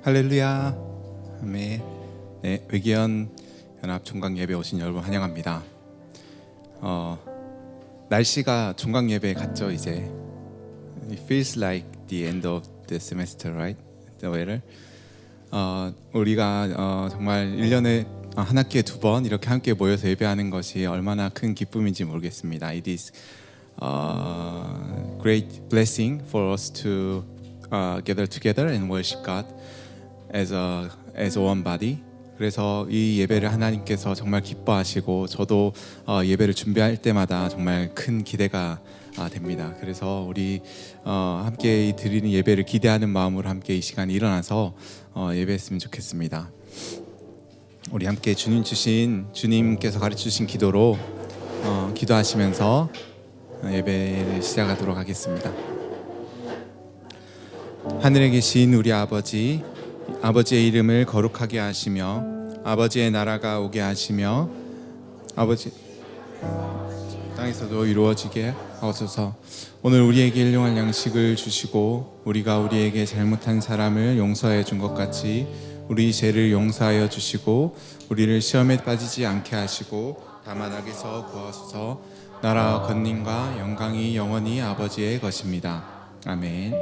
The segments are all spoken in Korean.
할렐루야. 아멘. 네, 외기현 연합 종강 예배 오신 여러분 환영합니다. 날씨가 종강 예배 같죠 이제. It feels like the end of the semester, right? The weather. 우리가 정말 1년에 한 학기에 2번 이렇게 함께 모여서 예배하는 것이 얼마나 큰 기쁨인지 모르겠습니다. It is great blessing for us to gather together and worship God as one body. 그래서 이 예배를 하나님께서 정말 기뻐하시고 저도 예배를 준비할 때마다 정말 큰 기대가 됩니다. 그래서 우리 함께 드리는 예배를 기대하는 마음으로 함께 이 시간에 일어나서 예배했으면 좋겠습니다. 우리 함께 주님께서 가르쳐주신 기도로 기도하시면서 예배를 시작하도록 하겠습니다. 하늘에 계신 우리 아버지, 아버지의 이름을 거룩하게 하시며 아버지의 나라가 오게 하시며 아버지 땅에서도 이루어지게 하옵소서. 오늘 우리에게 일용할 양식을 주시고 우리가 우리에게 잘못한 사람을 용서해 준 것 같이 우리 죄를 용서하여 주시고 우리를 시험에 빠지지 않게 하시고 다만 악에서 구하소서. 나라와 권능과 영광이 영원히 아버지의 것입니다. 아멘.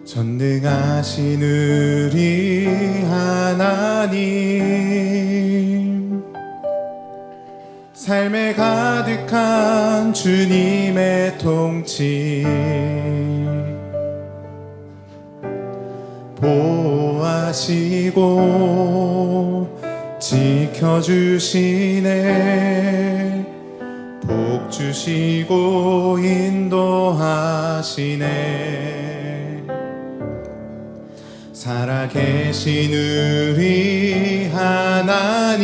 전능하신 우리 하나님, 삶에 가득한 주님의 통치 보호하시고 지켜주시네. 복 주시고 인도하시네. 살아계신 우리 하나님,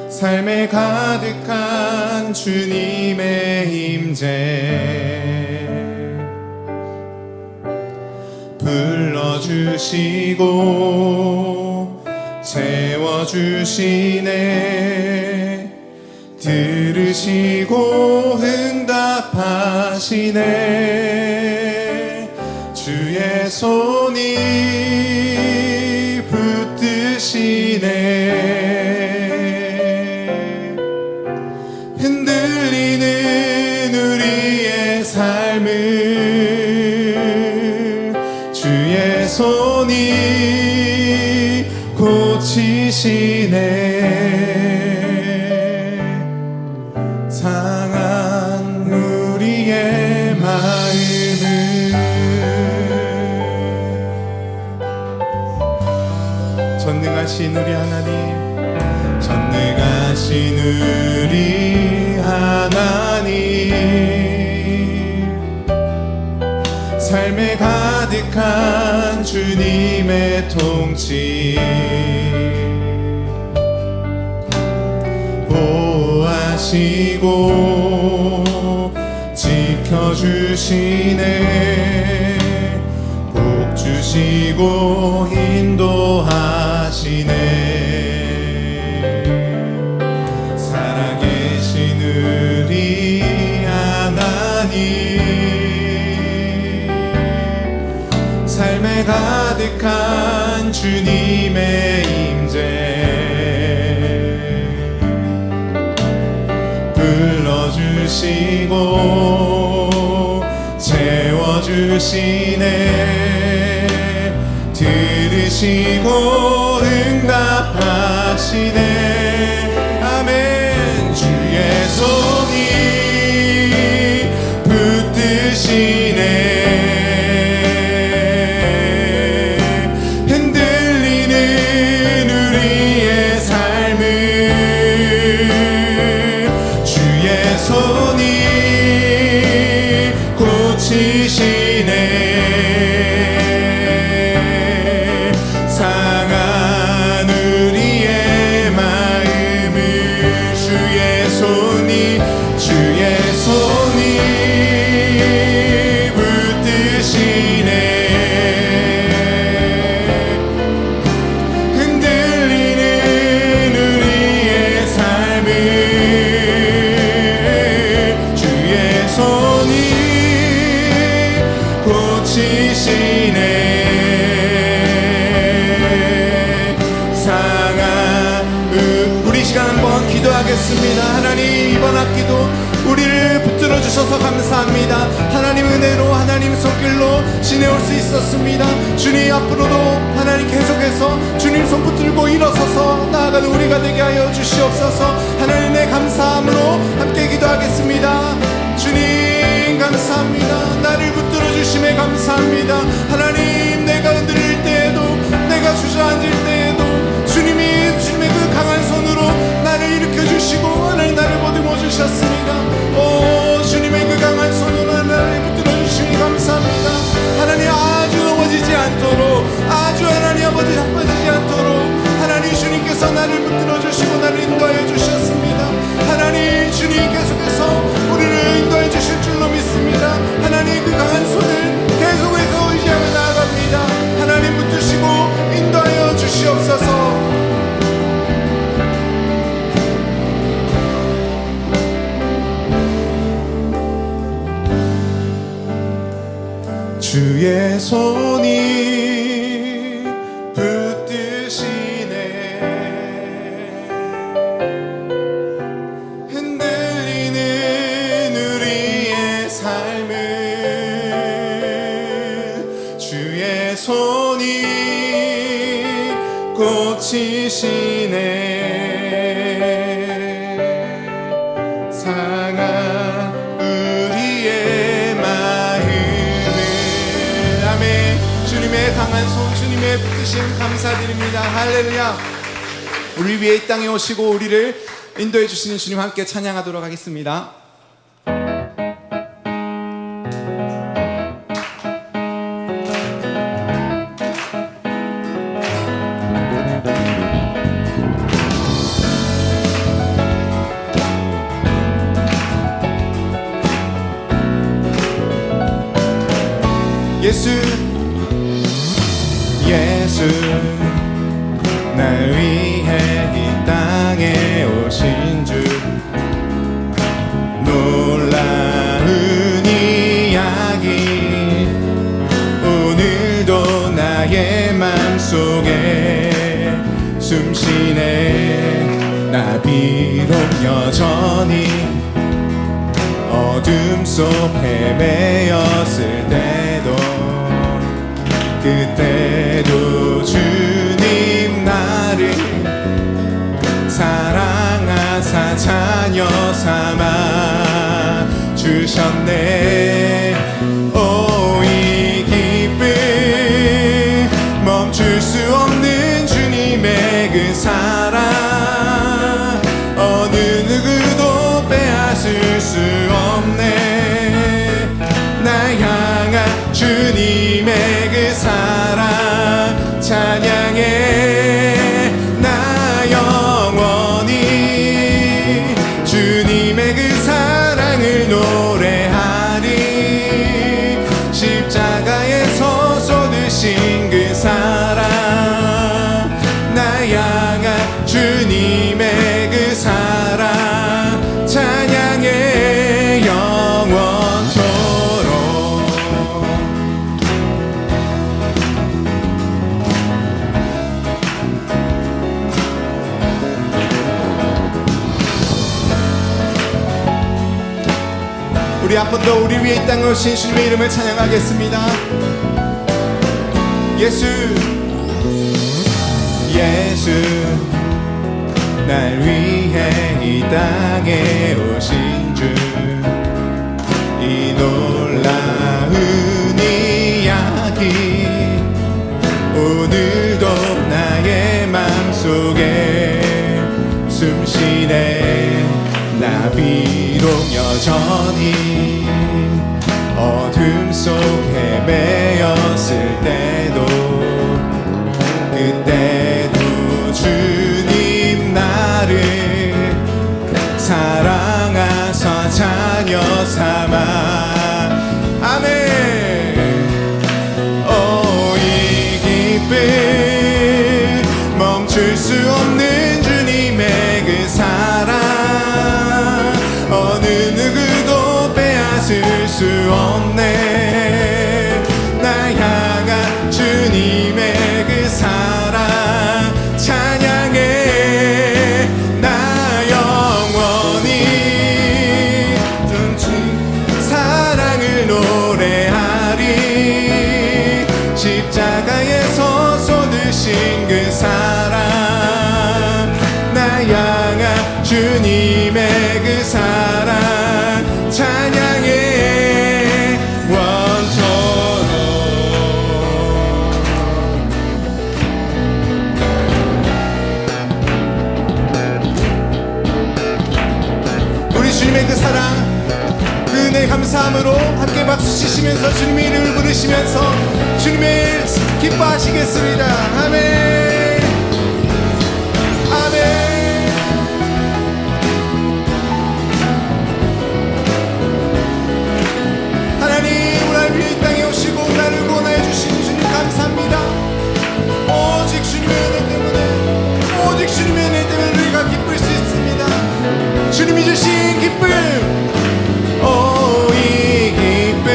삶에 가득한 주님의 임재 불러주시고 채워주시네. 들으시고 응답하시네. 주의 손이 붙드시네. 흔들리는 우리의 삶을 주의 손이 고치시네. 상한 우리의 마음을 전능하신 우리 하나님, 전능하신 우리 하나님, 삶에 가득한 주님의 통치 보호하시고 지켜주시네. 복 주시고 인도하시네. 살아계신 우리 하나님, 삶에 가득한 주님의 임재 불러주시고 채워주시네. 들으시고 응답하시네. 아멘. 주의 손이 붙드시네. 흔들리는 우리의 삶을 주의 손이 고치시네. 상한 우리의 마음 고치시네. 우리 시간 한번 기도하겠습니다. 하나님, 이번 학기도 우리를 붙들어 주셔서 감사합니다. 하나님 은혜로, 하나님 손길로 지내올 수 있었습니다. 주님, 앞으로도 하나님 계속해서 주님 손 붙들고 일어서서 나아가는 우리가 되게 하여 주시옵소서. 하나님의 감사함으로 함께 기도하겠습니다. 주님 감사합니다. 나를 붙들어 주심에 감사합니다. 하나님, 내가 흔들릴 때에도, 내가 주저앉을 때에도 주님의 그 강한 손으로 나를 일으켜 주시고 하나님, 나를 보듬어 주셨습니다. 오, 주님의 그 강한 손으로 나를 붙들어 주시니 감사합니다. 하나님, 아주 넘어지지 않도록, 아주 하나님 아버지 자빠지지 않도록 하나님 주님께서 나를 붙들어 주시고 나를 인도하여 주셨습니다. 하나님, 주님 계속해서 우리를 인도해 주실 줄로 믿습니다. 하나님, 그 강한 손을 계속해서 의지하며 나아갑니다. 하나님, 붙드시고 인도하여 주시옵소서. 주의 손이 붙드시네. 흔들리는 우리의 삶을 주의 손이 고치시네. 상한 우리의 주님의 강한 손, 주님의 붙드심 감사드립니다. 할렐루야. 우리 위에 이 땅에 오시고 우리를 인도해 주시는 주님 함께 찬양하도록 하겠습니다. 예수 날 위해 이 땅에 오신 주, 놀라운 이야기 오늘도 나의 맘속에 숨쉬네. 나 비록 여전히 어둠 속 헤매였을 때도, 그때도 주님 나를 사랑하사 자녀 삼아 주셨네. 오, 이 기쁨 멈출 수 없는 주님의 그 사랑, 어느 누구도 빼앗을 수 없네. 날 향한 주님의 그 사랑 찬양해. 나 영원히 주님의 그 사랑을 노래하리. 십자가에서 쏟으신 그 사랑, 나 향한 주님의 그 사랑 찬양해 영원토록. 우리 한 번 더 우리 위에 이 땅에 오신 주님의 이름을 찬양하겠습니다. 예수 날 위해 이 땅에 오신 주, 이 놀라운 이야기 오늘도 나의 맘속에 숨쉬네. 나 비록 여전히 어둠 속 헤매였을 때도, 그때도 주님 나를 사랑하사 자녀 삼아. 아멘. 오, 이 기쁨 멈출 수 없는 주님의 그 사랑, 어느 누구도 빼앗을 수 없네. 마음으로 함께 박수 치시면서 주님의 이름을 부르시면서 주님의 일 기뻐하시겠습니다. 아멘. 아멘. 하나님, 오늘 이 땅에 오시고 나를 구원하여 주신 주님 감사합니다. 오직 주님의 은혜 때문에, 오직 주님의 은혜 때문에 우리가 기쁠 수 있습니다. 주님이 주신 기쁨, 이 기쁨,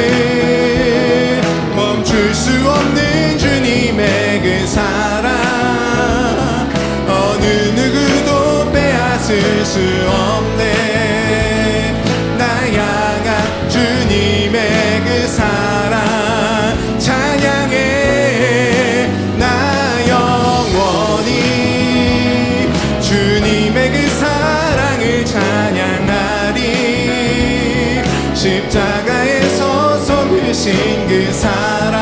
멈출 수 없는 주님의 그 사랑, 어느 누구도 빼앗을 수 없네. 나 향한 주님의 그 사랑 찬양해. 나 영원히 주님의 그 사랑을 찬양하리. 십자가에서 쏟으신 그 사랑,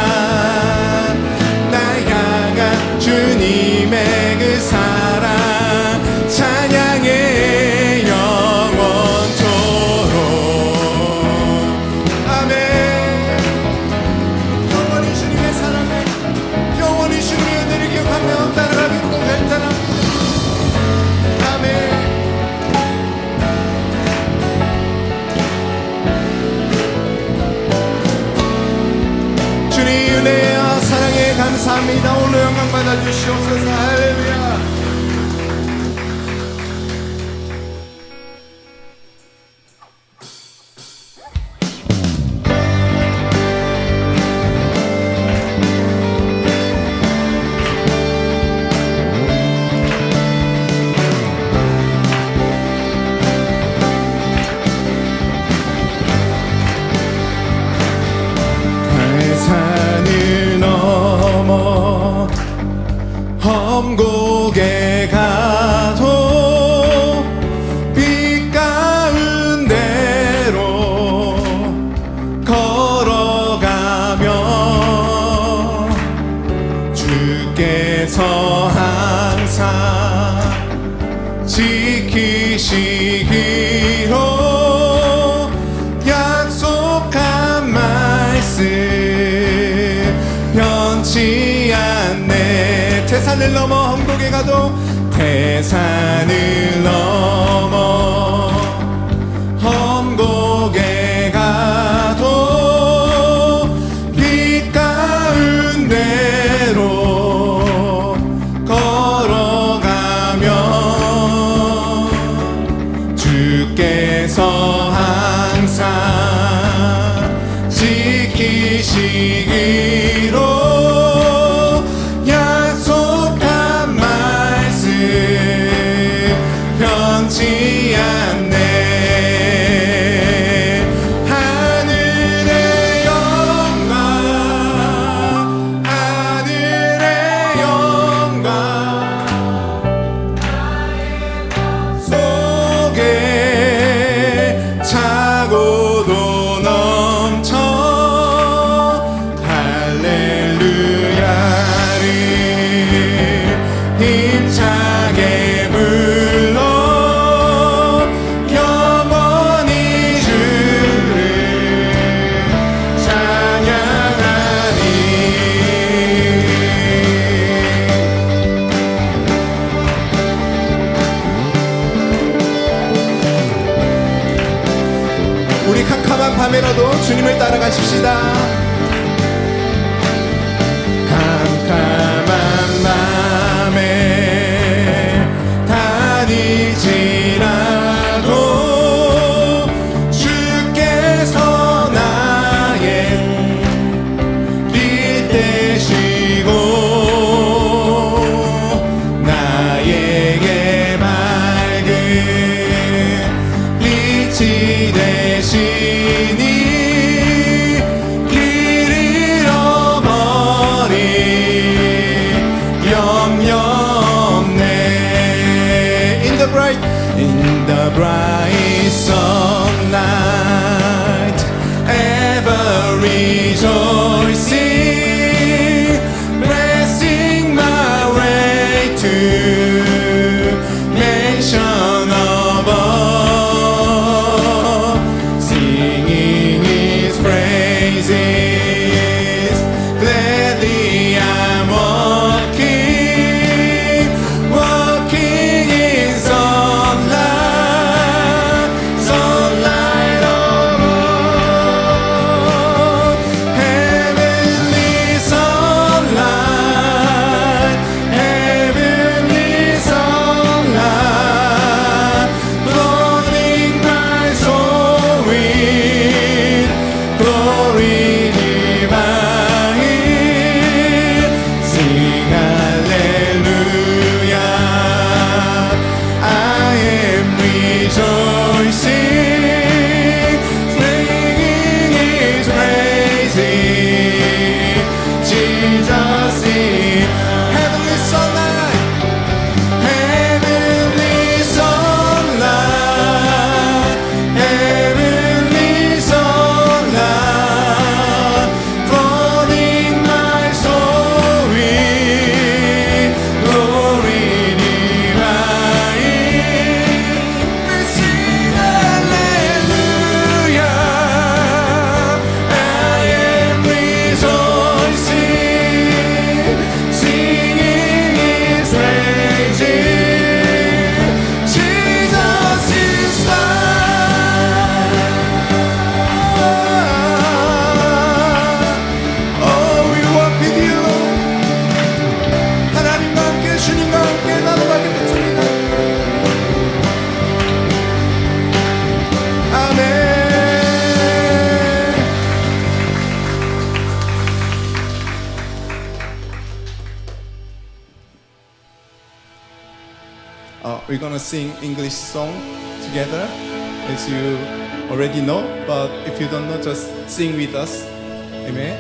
나 향한 주님의 그 사랑 찬양해 영원토록. 아멘. 영원히 주님의 사랑을, 영원히 주님의 은혜를 기억하며 따라가기로 결단합니다. 아멘. 주님 은혜와 사랑에 감사합니다. 오늘 영광 받아주시옵소서. 할렐루야. 산을 넘어 험곡에 가도 빛 가운데로 걸어가며 주께서 항상 지키시기로 약속한 말씀 변치 않네. 태산을 넘어 험곡에 가도, 태산을 넘어 험곡에 가도 빛 가운데로 걸어가며 주께서 항상 지키시기로 약속한 말씀 변치 않네. 하늘의 영광, 하늘의 영광 속에 차고도 넘쳐 할렐루야를 힘차게 불러 영원히 주를 찬양하리. 우리 캄캄한 밤에라도 주님을 따라가십시다. 캄캄한 밤에 다니지라도 주께서 나의 빛 되시고 나에게 밝은 빛이 되시니 길 we're gonna sing English song together, as you already know. But if you don't know, just sing with us. Amen.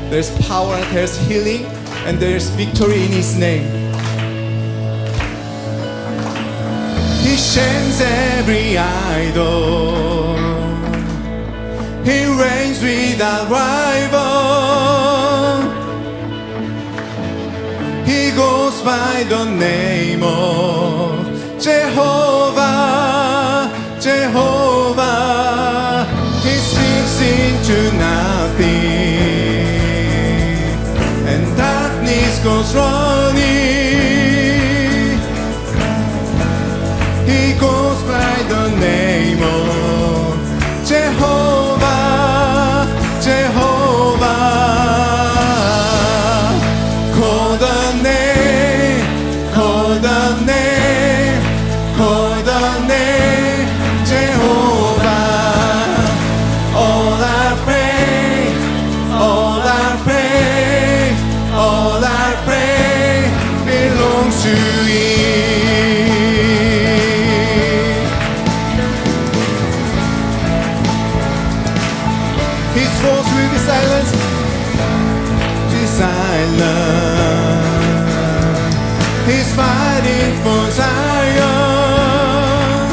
There's power, there's healing, and there's victory in His name. He shames every idol. He reigns without rival. He goes by the name of Jehovah, Jehovah. He speaks into nothing, and darkness goes running. He goes by the name of Jehovah, Jehovah. Call the name, call the name, call the name, Jehovah. All I pray, all I pray, all I pray belongs to you. His voice will be silenced, be silent. He's fighting for Zion.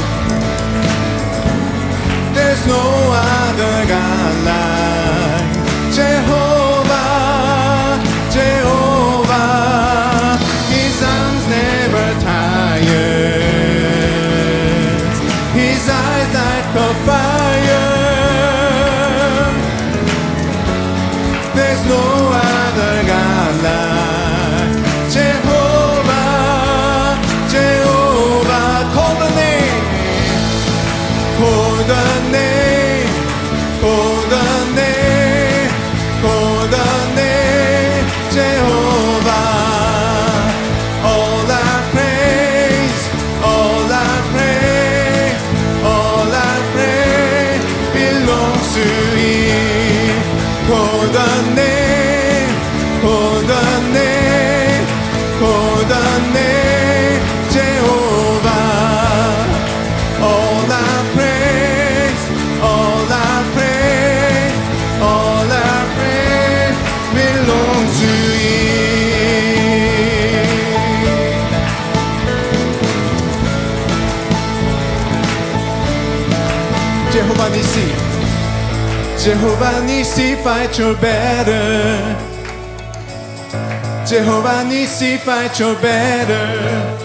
There's no other God like Jehovah, Jehovah. His arms never tired, His eyes like a fire. There's no other God like Jehovah, Jehovah. Call the name, call the name, call the name, call the name, Jehovah. All I praise, all I praise, all I praise belongs to Him. Call the name, call the name, call the name, Jehovah. All I praise, all I praise, all I praise belongs to you. Jehovah Nissi, Jehovah Nissi, fight your battle. Jehovah Nissi, fight your battle.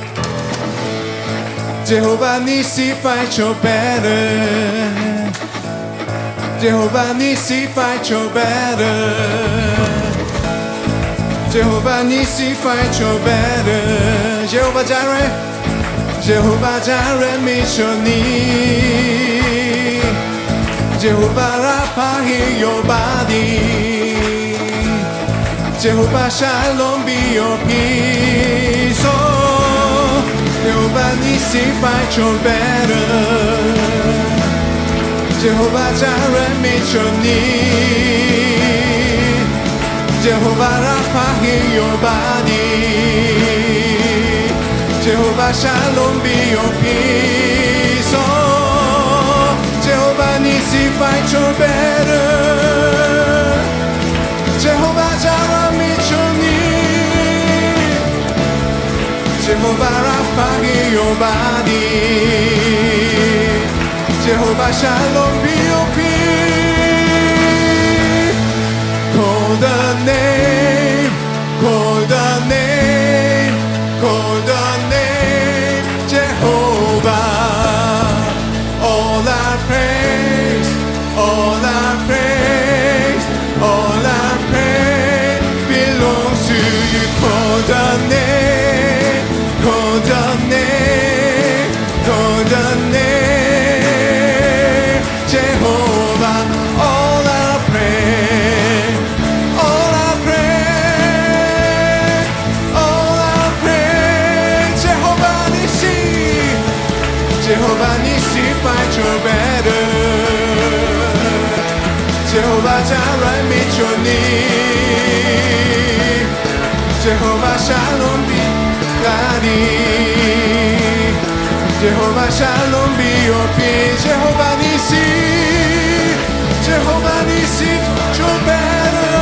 Jehovah Nissi, fight your battle. Jehovah Nissi, fight your battle. Jehovah Nissi, fight your battle. Jehovah Jireh, Jehovah Jireh, meet your need. Jehovah Rapha, heal your body. Jehovah Shalom, be your peace. Oh, Jehovah Nissi, fight your battle. Jehovah Jireh, meet your need. Jehovah Rapha, heal your body. Jehovah Shalom, be your peace. Oh, Jehovah Nissi, fight your battle. Jehovah Jireh, meet your need. Jehovah Rapha, heal your body. Jehovah Shalom, be your peace. Call the name, call the name, call the name, Jehovah. All I praise, all I praise, all I praise belongs to you. Call the name, call the name, call the name, Jehovah. All I praise, all I praise, all I praise, Jehovah Nissi, Jehovah Nissi, fight your battle. Jehovah Jireh, meet your need. Jehovah Shalom be Daddy. Jehovah Shalom be your peace. Jehovah Nissi, Jehovah Nissi, you're better.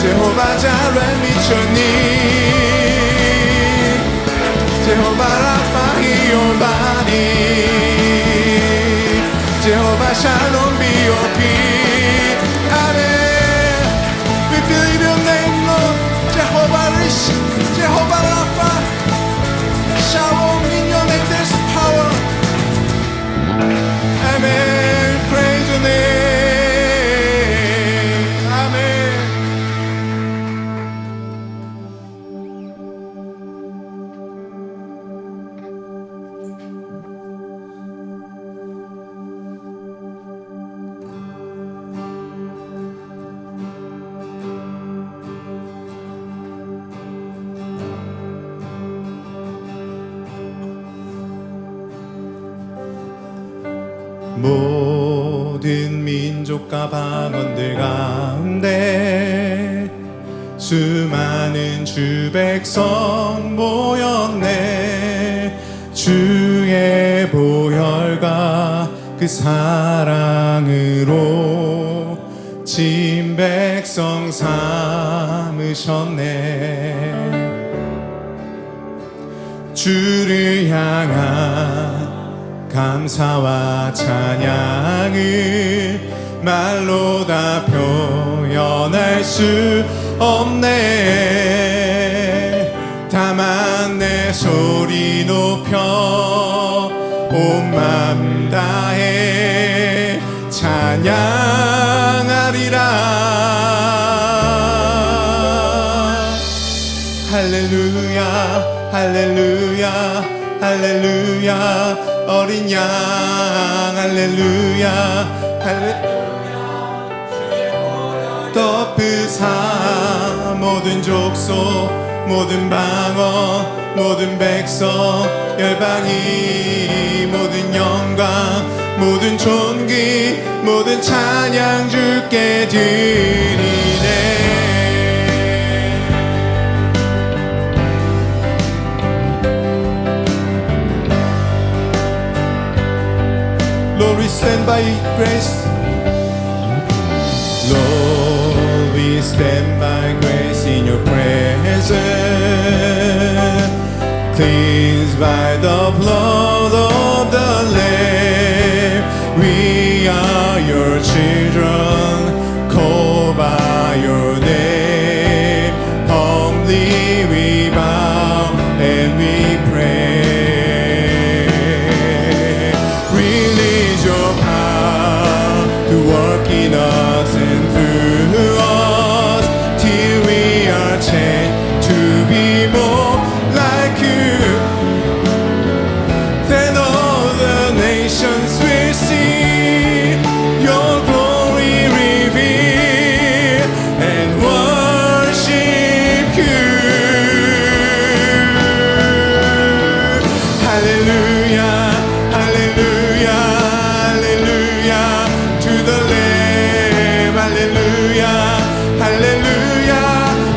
Jehovah Jireh meet your need. Jehovah Rapha heal your body. Jehovah Shalom be your peace. Amen. We believe your name, Lord. Jehovah Rishi, Jehovah Rapha. Shalom in your name, there's power. Amen. Praise your name. Amen. 모든 민족과 방언들 가운데 수많은 주 백성 모였네. 주의 보혈과 그 사랑으로 진 백성 삼으셨네. 주를 향한 감사와 찬양을 말로 다 표현할 수 없네. 다만 내 소리 높여 온 마음 다해 찬양하리라. 할렐루야 할렐루야 할렐루야. 어린 양 할렐루야 할렐루야. 덮으사 모든 족속 모든 방언 모든 백성 열방이 모든 영광 모든 존귀 모든 찬양 주께 드리네. Lord, we stand by grace. Lord, we stand by grace in your presence, cleansed by the blood of the Lamb. We are your children, called by your name. Humbly we bow and we pray. Work in us and through us till we are changed to be more like you. Then all the nations will see your glory revealed and worship you. Hallelujah, hallelujah, hallelujah. Hallelujah,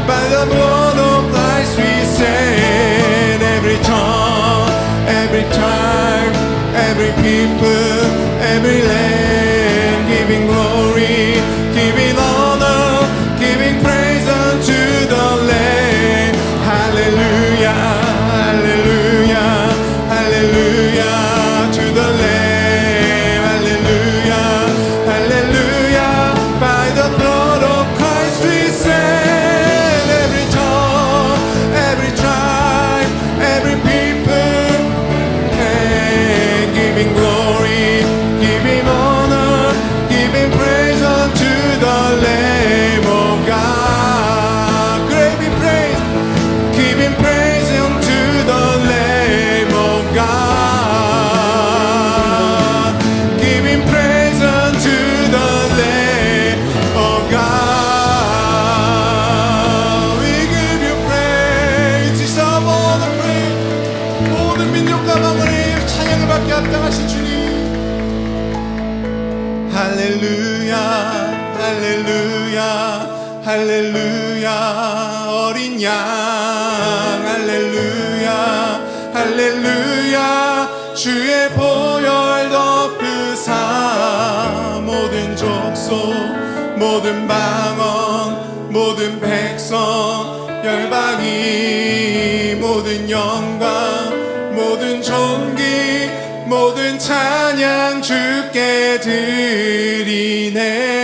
by the blood of Christ we stand. Every tongue, every tribe, every people, every land, giving glory, giving honor, giving praise unto the Lamb. Hallelujah, hallelujah, hallelujah to the Lamb. Hallelujah, hallelujah. By the blood of Christ we stand. Every tongue, every tribe, every people, and giving glory, giving honor, giving praise unto the Lamb of God. Giving praise, giving praise unto the Lamb of God. Giving praise unto the Lamb of God. We give you praise. Deserve all the praise. 모든 민족과 방언의 찬양을 받게 합당하신 주님. 할렐루야 할렐루야 할렐루야. 어린 양 할렐루야. 할렐루야. 주의 보혈 덮으사 모든 족속 모든 방언 모든 백성 열방이 모든 영광 모든 존귀 모든 찬양 주께 드리네.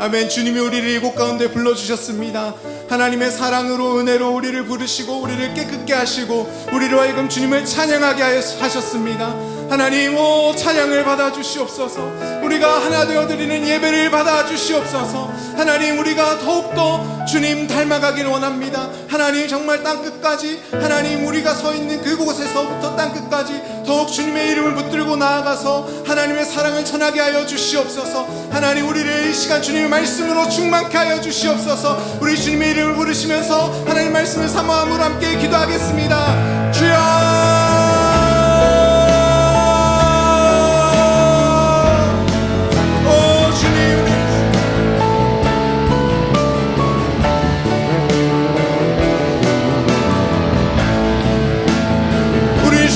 아멘. 주님이 우리를 이곳 가운데 불러주셨습니다. 하나님의 사랑으로 은혜로 우리를 부르시고 우리를 깨끗게 하시고 우리로 하여금 주님을 찬양하게 하셨습니다. 하나님, 오 찬양을 받아주시옵소서. 우리가 하나 되어 드리는 예배를 받아주시옵소서. 하나님, 우리가 더욱더 주님 닮아가길 원합니다. 하나님, 정말 땅끝까지, 하나님, 우리가 서 있는 그곳에서부터 땅끝까지 더욱 주님의 이름을 붙들고 나아가서 하나님의 사랑을 전하게 하여 주시옵소서. 하나님, 우리를 이 시간 주님의 말씀으로 충만케 하여 주시옵소서. 우리 주님의 이름을 부르시면서 하나님 말씀을 사모함으로 함께 기도하겠습니다. 주여,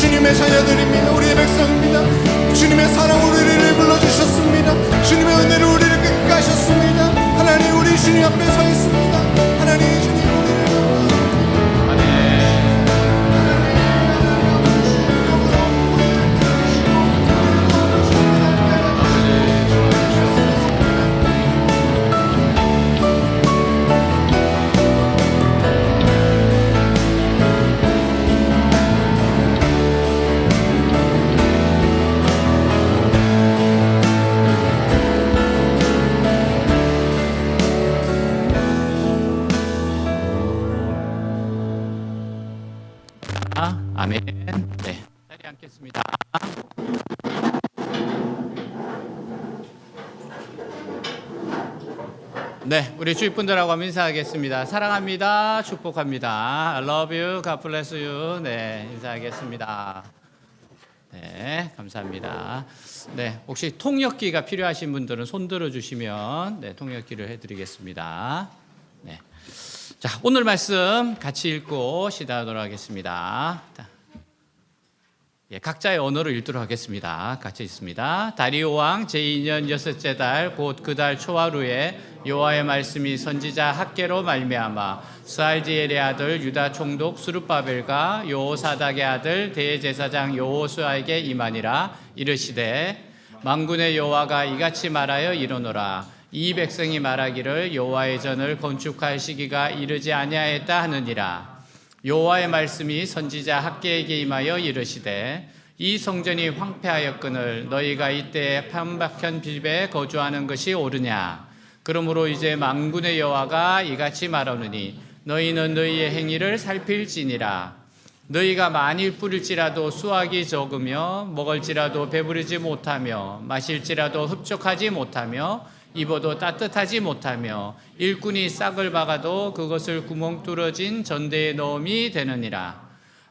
주님의 자녀들입니다. 우리의 백성입니다. 주님의 사랑으로 우리를 불러주셨습니다. 주님의 은혜로 우리를 끝까지 하셨습니다. 하나님, 우리 주님 앞에 서 있습니다. 하나님, 주님 우리를 아멘. 네, 자리에 앉겠습니다. 네, 우리 주위분들하고 한번 인사하겠습니다. 사랑합니다. 축복합니다. I love you. God bless you. 네, 인사하겠습니다. 네, 감사합니다. 네, 혹시 통역기가 필요하신 분들은 손 들어주시면 네, 통역기를 해드리겠습니다. 네. 자, 오늘 말씀 같이 읽고 시작하도록 하겠습니다. 예, 각자의 언어로 읽도록 하겠습니다. 같이 읽습니다. 다리오 왕 제2년 여섯째 달 곧 그 달 초하루에 여호와의 말씀이 선지자 학개로 말미암아 스알디엘의 아들 유다 총독 스룹바벨과 여호사닥의 아들 대제사장 여호수아에게 임하니라. 이르시되 만군의 여호와가 이같이 말하여 이르노라. 이 백성이 말하기를 여호와의 전을 건축할 시기가 이르지 아니하였다 하느니라. 여호와의 말씀이 선지자 학개에게 임하여 이르시되 이 성전이 황폐하였거늘 너희가 이때 판박한 집에 거주하는 것이 옳으냐. 그러므로 이제 만군의 여호와가 이같이 말하노니 너희는 너희의 행위를 살필지니라. 너희가 만일 뿌릴지라도 수확이 적으며 먹을지라도 배부르지 못하며 마실지라도 흡족하지 못하며 입어도 따뜻하지 못하며 일꾼이 싹을 박아도 그것을 구멍 뚫어진 전대에 넣음이 되느니라.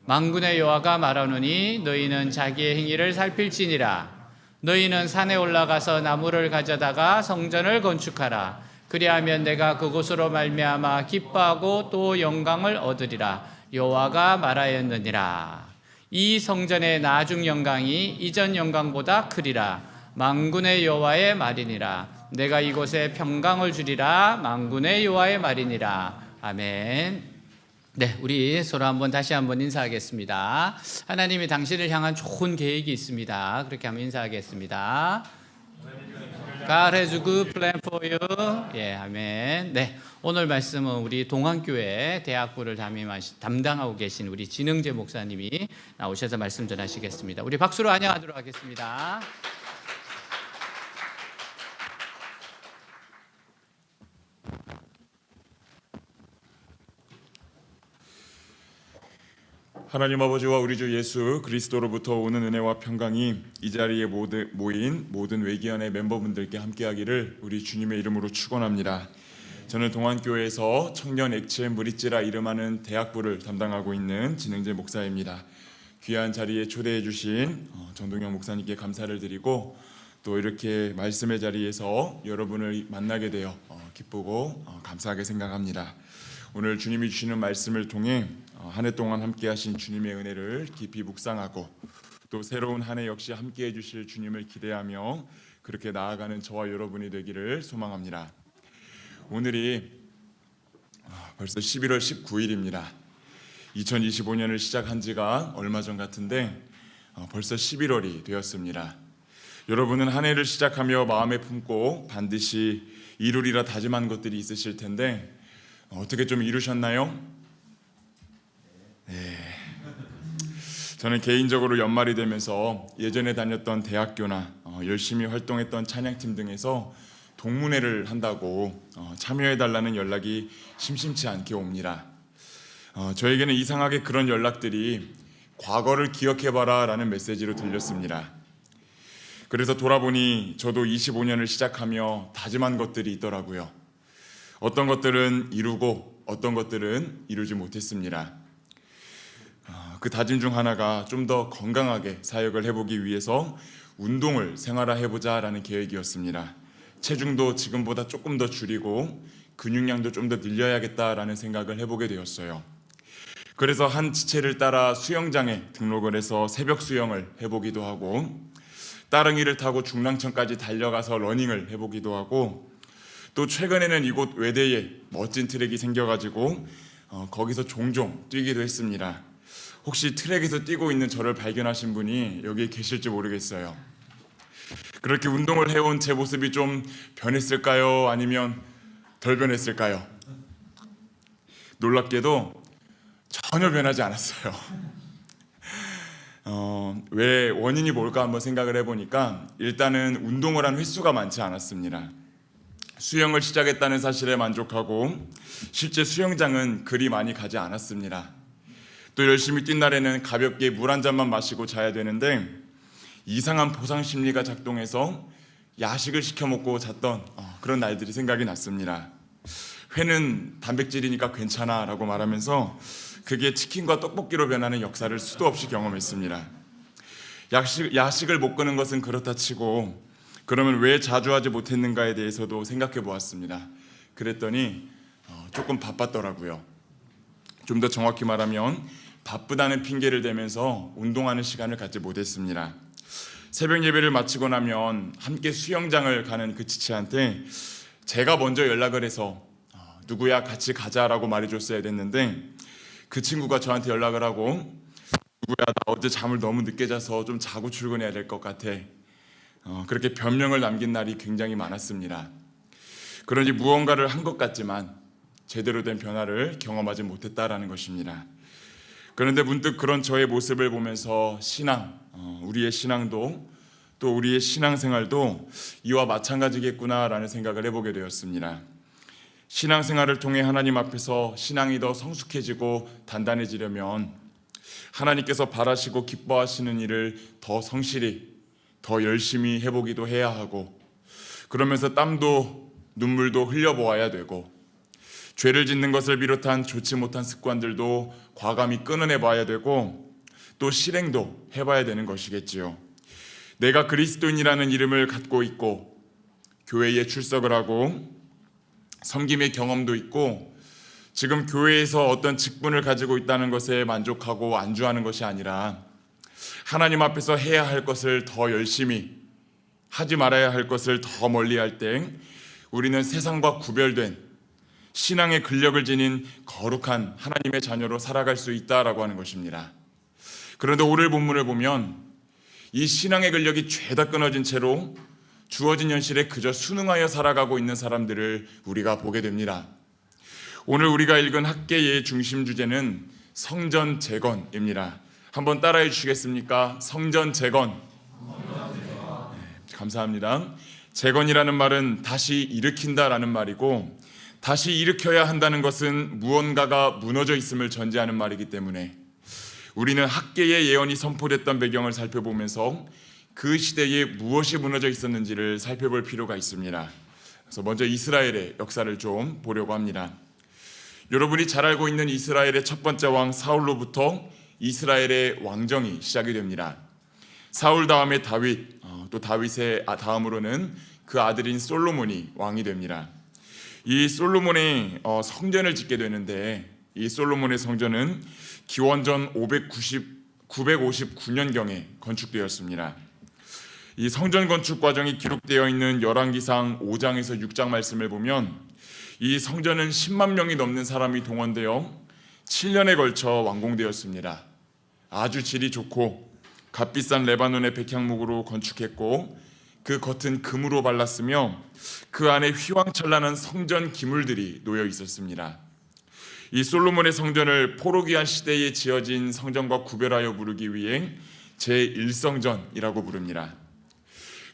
만군의 여호와가 말하노니 너희는 자기의 행위를 살필지니라. 너희는 산에 올라가서 나무를 가져다가 성전을 건축하라. 그리하면 내가 그곳으로 말미암아 기뻐하고 또 영광을 얻으리라. 여호와가 말하였느니라. 이 성전의 나중 영광이 이전 영광보다 크리라. 만군의 여호와의 말이니라. 내가 이곳에 평강을 주리라. 만군의 여호와의 말이니라. 아멘. 네, 우리 서로 다시 한번 인사하겠습니다. 하나님이 당신을 향한 좋은 계획이 있습니다. 그렇게 한번 인사하겠습니다. God has a good plan for you. 예, 아멘. 네, 오늘 말씀은 우리 동안교회 대학부를 담당하고 계신 우리 진흥재 목사님이 나오셔서 말씀 전하시겠습니다. 우리 박수로 환영하도록 하겠습니다. 하나님 아버지와 우리 주 예수 그리스도로부터 오는 은혜와 평강이 이 자리에 모인 모든 외기원의 멤버분들께 함께하기를 우리 주님의 이름으로 축원합니다. 저는 동안교회에서 청년 액체 무리찌라 이름하는 대학부를 담당하고 있는 진흥재 목사입니다. 귀한 자리에 초대해 주신 전동영 목사님께 감사를 드리고 또 이렇게 말씀의 자리에서 여러분을 만나게 되어 기쁘고 감사하게 생각합니다. 오늘 주님이 주시는 말씀을 통해 한 해 동안 함께 하신 주님의 은혜를 깊이 묵상하고 또 새로운 한 해 역시 함께 해주실 주님을 기대하며 그렇게 나아가는 저와 여러분이 되기를 소망합니다. 오늘이 벌써 11월 19일입니다. 2025년을 시작한 지가 얼마 전 같은데 벌써 11월이 되었습니다. 여러분은 한 해를 시작하며 마음에 품고 반드시 이루리라 다짐한 것들이 있으실 텐데 어떻게 좀 이루셨나요? 네. 저는 개인적으로 연말이 되면서 예전에 다녔던 대학교나 열심히 활동했던 찬양팀 등에서 동문회를 한다고 참여해달라는 연락이 심심치 않게 옵니다. 저에게는 이상하게 그런 연락들이 과거를 기억해봐라 라는 메시지로 들렸습니다. 그래서 돌아보니 저도 25년을 시작하며 다짐한 것들이 있더라고요. 어떤 것들은 이루고 어떤 것들은 이루지 못했습니다. 그 다짐 중 하나가 좀 더 건강하게 사역을 해보기 위해서 운동을 생활화해보자 라는 계획이었습니다. 체중도 지금보다 조금 더 줄이고 근육량도 좀 더 늘려야겠다라는 생각을 해보게 되었어요. 그래서 한 지체를 따라 수영장에 등록을 해서 새벽 수영을 해보기도 하고 따릉이를 타고 중랑천까지 달려가서 러닝을 해보기도 하고 또 최근에는 이곳 외대에 멋진 트랙이 생겨가지고 거기서 종종 뛰기도 했습니다. 혹시 트랙에서 뛰고 있는 저를 발견하신 분이 여기 계실지 모르겠어요. 그렇게 운동을 해온 제 모습이 좀 변했을까요? 아니면 덜 변했을까요? 놀랍게도 전혀 변하지 않았어요. 왜 원인이 뭘까 한번 생각을 해보니까 일단은 운동을 한 횟수가 많지 않았습니다. 수영을 시작했다는 사실에 만족하고 실제 수영장은 그리 많이 가지 않았습니다. 또 열심히 뛴 날에는 가볍게 물 한 잔만 마시고 자야 되는데 이상한 보상 심리가 작동해서 야식을 시켜 먹고 잤던 그런 날들이 생각이 났습니다. 회는 단백질이니까 괜찮아 라고 말하면서 그게 치킨과 떡볶이로 변하는 역사를 수도 없이 경험했습니다. 야식을 못 끄는 것은 그렇다 치고 그러면 왜 자주 하지 못했는가에 대해서도 생각해 보았습니다. 그랬더니 조금 바빴더라고요. 좀 더 정확히 말하면 바쁘다는 핑계를 대면서 운동하는 시간을 갖지 못했습니다. 새벽 예배를 마치고 나면 함께 수영장을 가는 그 지체한테 제가 먼저 연락을 해서 누구야 같이 가자라고 말해줬어야 됐는데 그 친구가 저한테 연락을 하고 누구야 나 어제 잠을 너무 늦게 자서 좀 자고 출근해야 될 것 같아. 그렇게 변명을 남긴 날이 굉장히 많았습니다. 그러니 무언가를 한 것 같지만 제대로 된 변화를 경험하지 못했다라는 것입니다. 그런데 문득 그런 저의 모습을 보면서 우리의 신앙도 또 우리의 신앙생활도 이와 마찬가지겠구나라는 생각을 해보게 되었습니다. 신앙생활을 통해 하나님 앞에서 신앙이 더 성숙해지고 단단해지려면 하나님께서 바라시고 기뻐하시는 일을 더 성실히 더 열심히 해보기도 해야 하고 그러면서 땀도 눈물도 흘려보아야 되고 죄를 짓는 것을 비롯한 좋지 못한 습관들도 과감히 끊어내봐야 되고 또 실행도 해봐야 되는 것이겠지요. 내가 그리스도인이라는 이름을 갖고 있고 교회에 출석을 하고 섬김의 경험도 있고 지금 교회에서 어떤 직분을 가지고 있다는 것에 만족하고 안주하는 것이 아니라 하나님 앞에서 해야 할 것을 더 열심히 하지 말아야 할 것을 더 멀리 할 때 우리는 세상과 구별된 신앙의 근력을 지닌 거룩한 하나님의 자녀로 살아갈 수 있다라고 하는 것입니다. 그런데 오늘 본문을 보면 이 신앙의 근력이 죄다 끊어진 채로 주어진 현실에 그저 순응하여 살아가고 있는 사람들을 우리가 보게 됩니다. 오늘 우리가 읽은 학개의 중심 주제는 성전 재건입니다. 한번 따라해 주시겠습니까? 성전 재건. 네, 감사합니다. 재건이라는 말은 다시 일으킨다라는 말이고 다시 일으켜야 한다는 것은 무언가가 무너져 있음을 전제하는 말이기 때문에 우리는 학개의 예언이 선포됐던 배경을 살펴보면서 그 시대에 무엇이 무너져 있었는지를 살펴볼 필요가 있습니다. 그래서 먼저 이스라엘의 역사를 좀 보려고 합니다. 여러분이 잘 알고 있는 이스라엘의 첫 번째 왕 사울로부터 이스라엘의 왕정이 시작이 됩니다. 사울 다음에 다윗, 또 다윗의 다음으로는 그 아들인 솔로몬이 왕이 됩니다. 이 솔로몬이 성전을 짓게 되는데 이 솔로몬의 성전은 기원전 959년경에 건축되었습니다. 이 성전 건축 과정이 기록되어 있는 열왕기상 5장에서 6장 말씀을 보면 이 성전은 10만 명이 넘는 사람이 동원되어 7년에 걸쳐 완공되었습니다. 아주 질이 좋고 값비싼 레바논의 백향목으로 건축했고 그 겉은 금으로 발랐으며 그 안에 휘황찬란한 성전 기물들이 놓여 있었습니다. 이 솔로몬의 성전을 포로기한 시대에 지어진 성전과 구별하여 부르기 위해 제1성전이라고 부릅니다.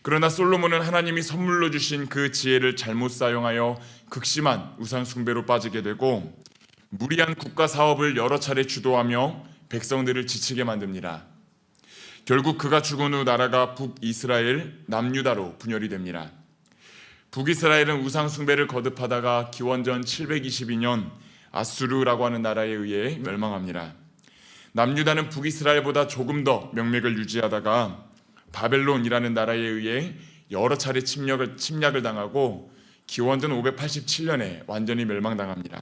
그러나 솔로몬은 하나님이 선물로 주신 그 지혜를 잘못 사용하여 극심한 우상 숭배로 빠지게 되고 무리한 국가 사업을 여러 차례 주도하며 백성들을 지치게 만듭니다. 결국 그가 죽은 후 나라가 북이스라엘, 남유다로 분열이 됩니다. 북이스라엘은 우상 숭배를 거듭하다가 기원전 722년 아수르라고 하는 나라에 의해 멸망합니다. 남유다는 북이스라엘보다 조금 더 명맥을 유지하다가 바벨론이라는 나라에 의해 여러 차례 침략을 당하고 기원전 587년에 완전히 멸망당합니다.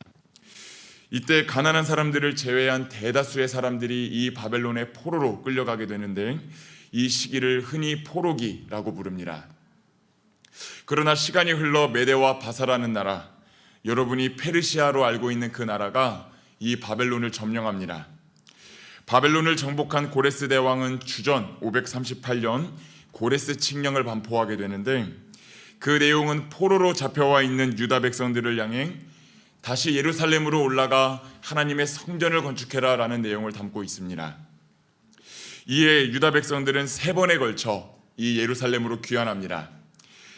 이때 가난한 사람들을 제외한 대다수의 사람들이 이 바벨론의 포로로 끌려가게 되는데 이 시기를 흔히 포로기라고 부릅니다. 그러나 시간이 흘러 메대와 바사라는 나라, 여러분이 페르시아로 알고 있는 그 나라가 이 바벨론을 점령합니다. 바벨론을 정복한 고레스 대왕은 주전 538년 고레스 칙령을 반포하게 되는데 그 내용은 포로로 잡혀와 있는 유다 백성들을 향해 다시 예루살렘으로 올라가 하나님의 성전을 건축해라 라는 내용을 담고 있습니다. 이에 유다 백성들은 3번에 걸쳐 이 예루살렘으로 귀환합니다.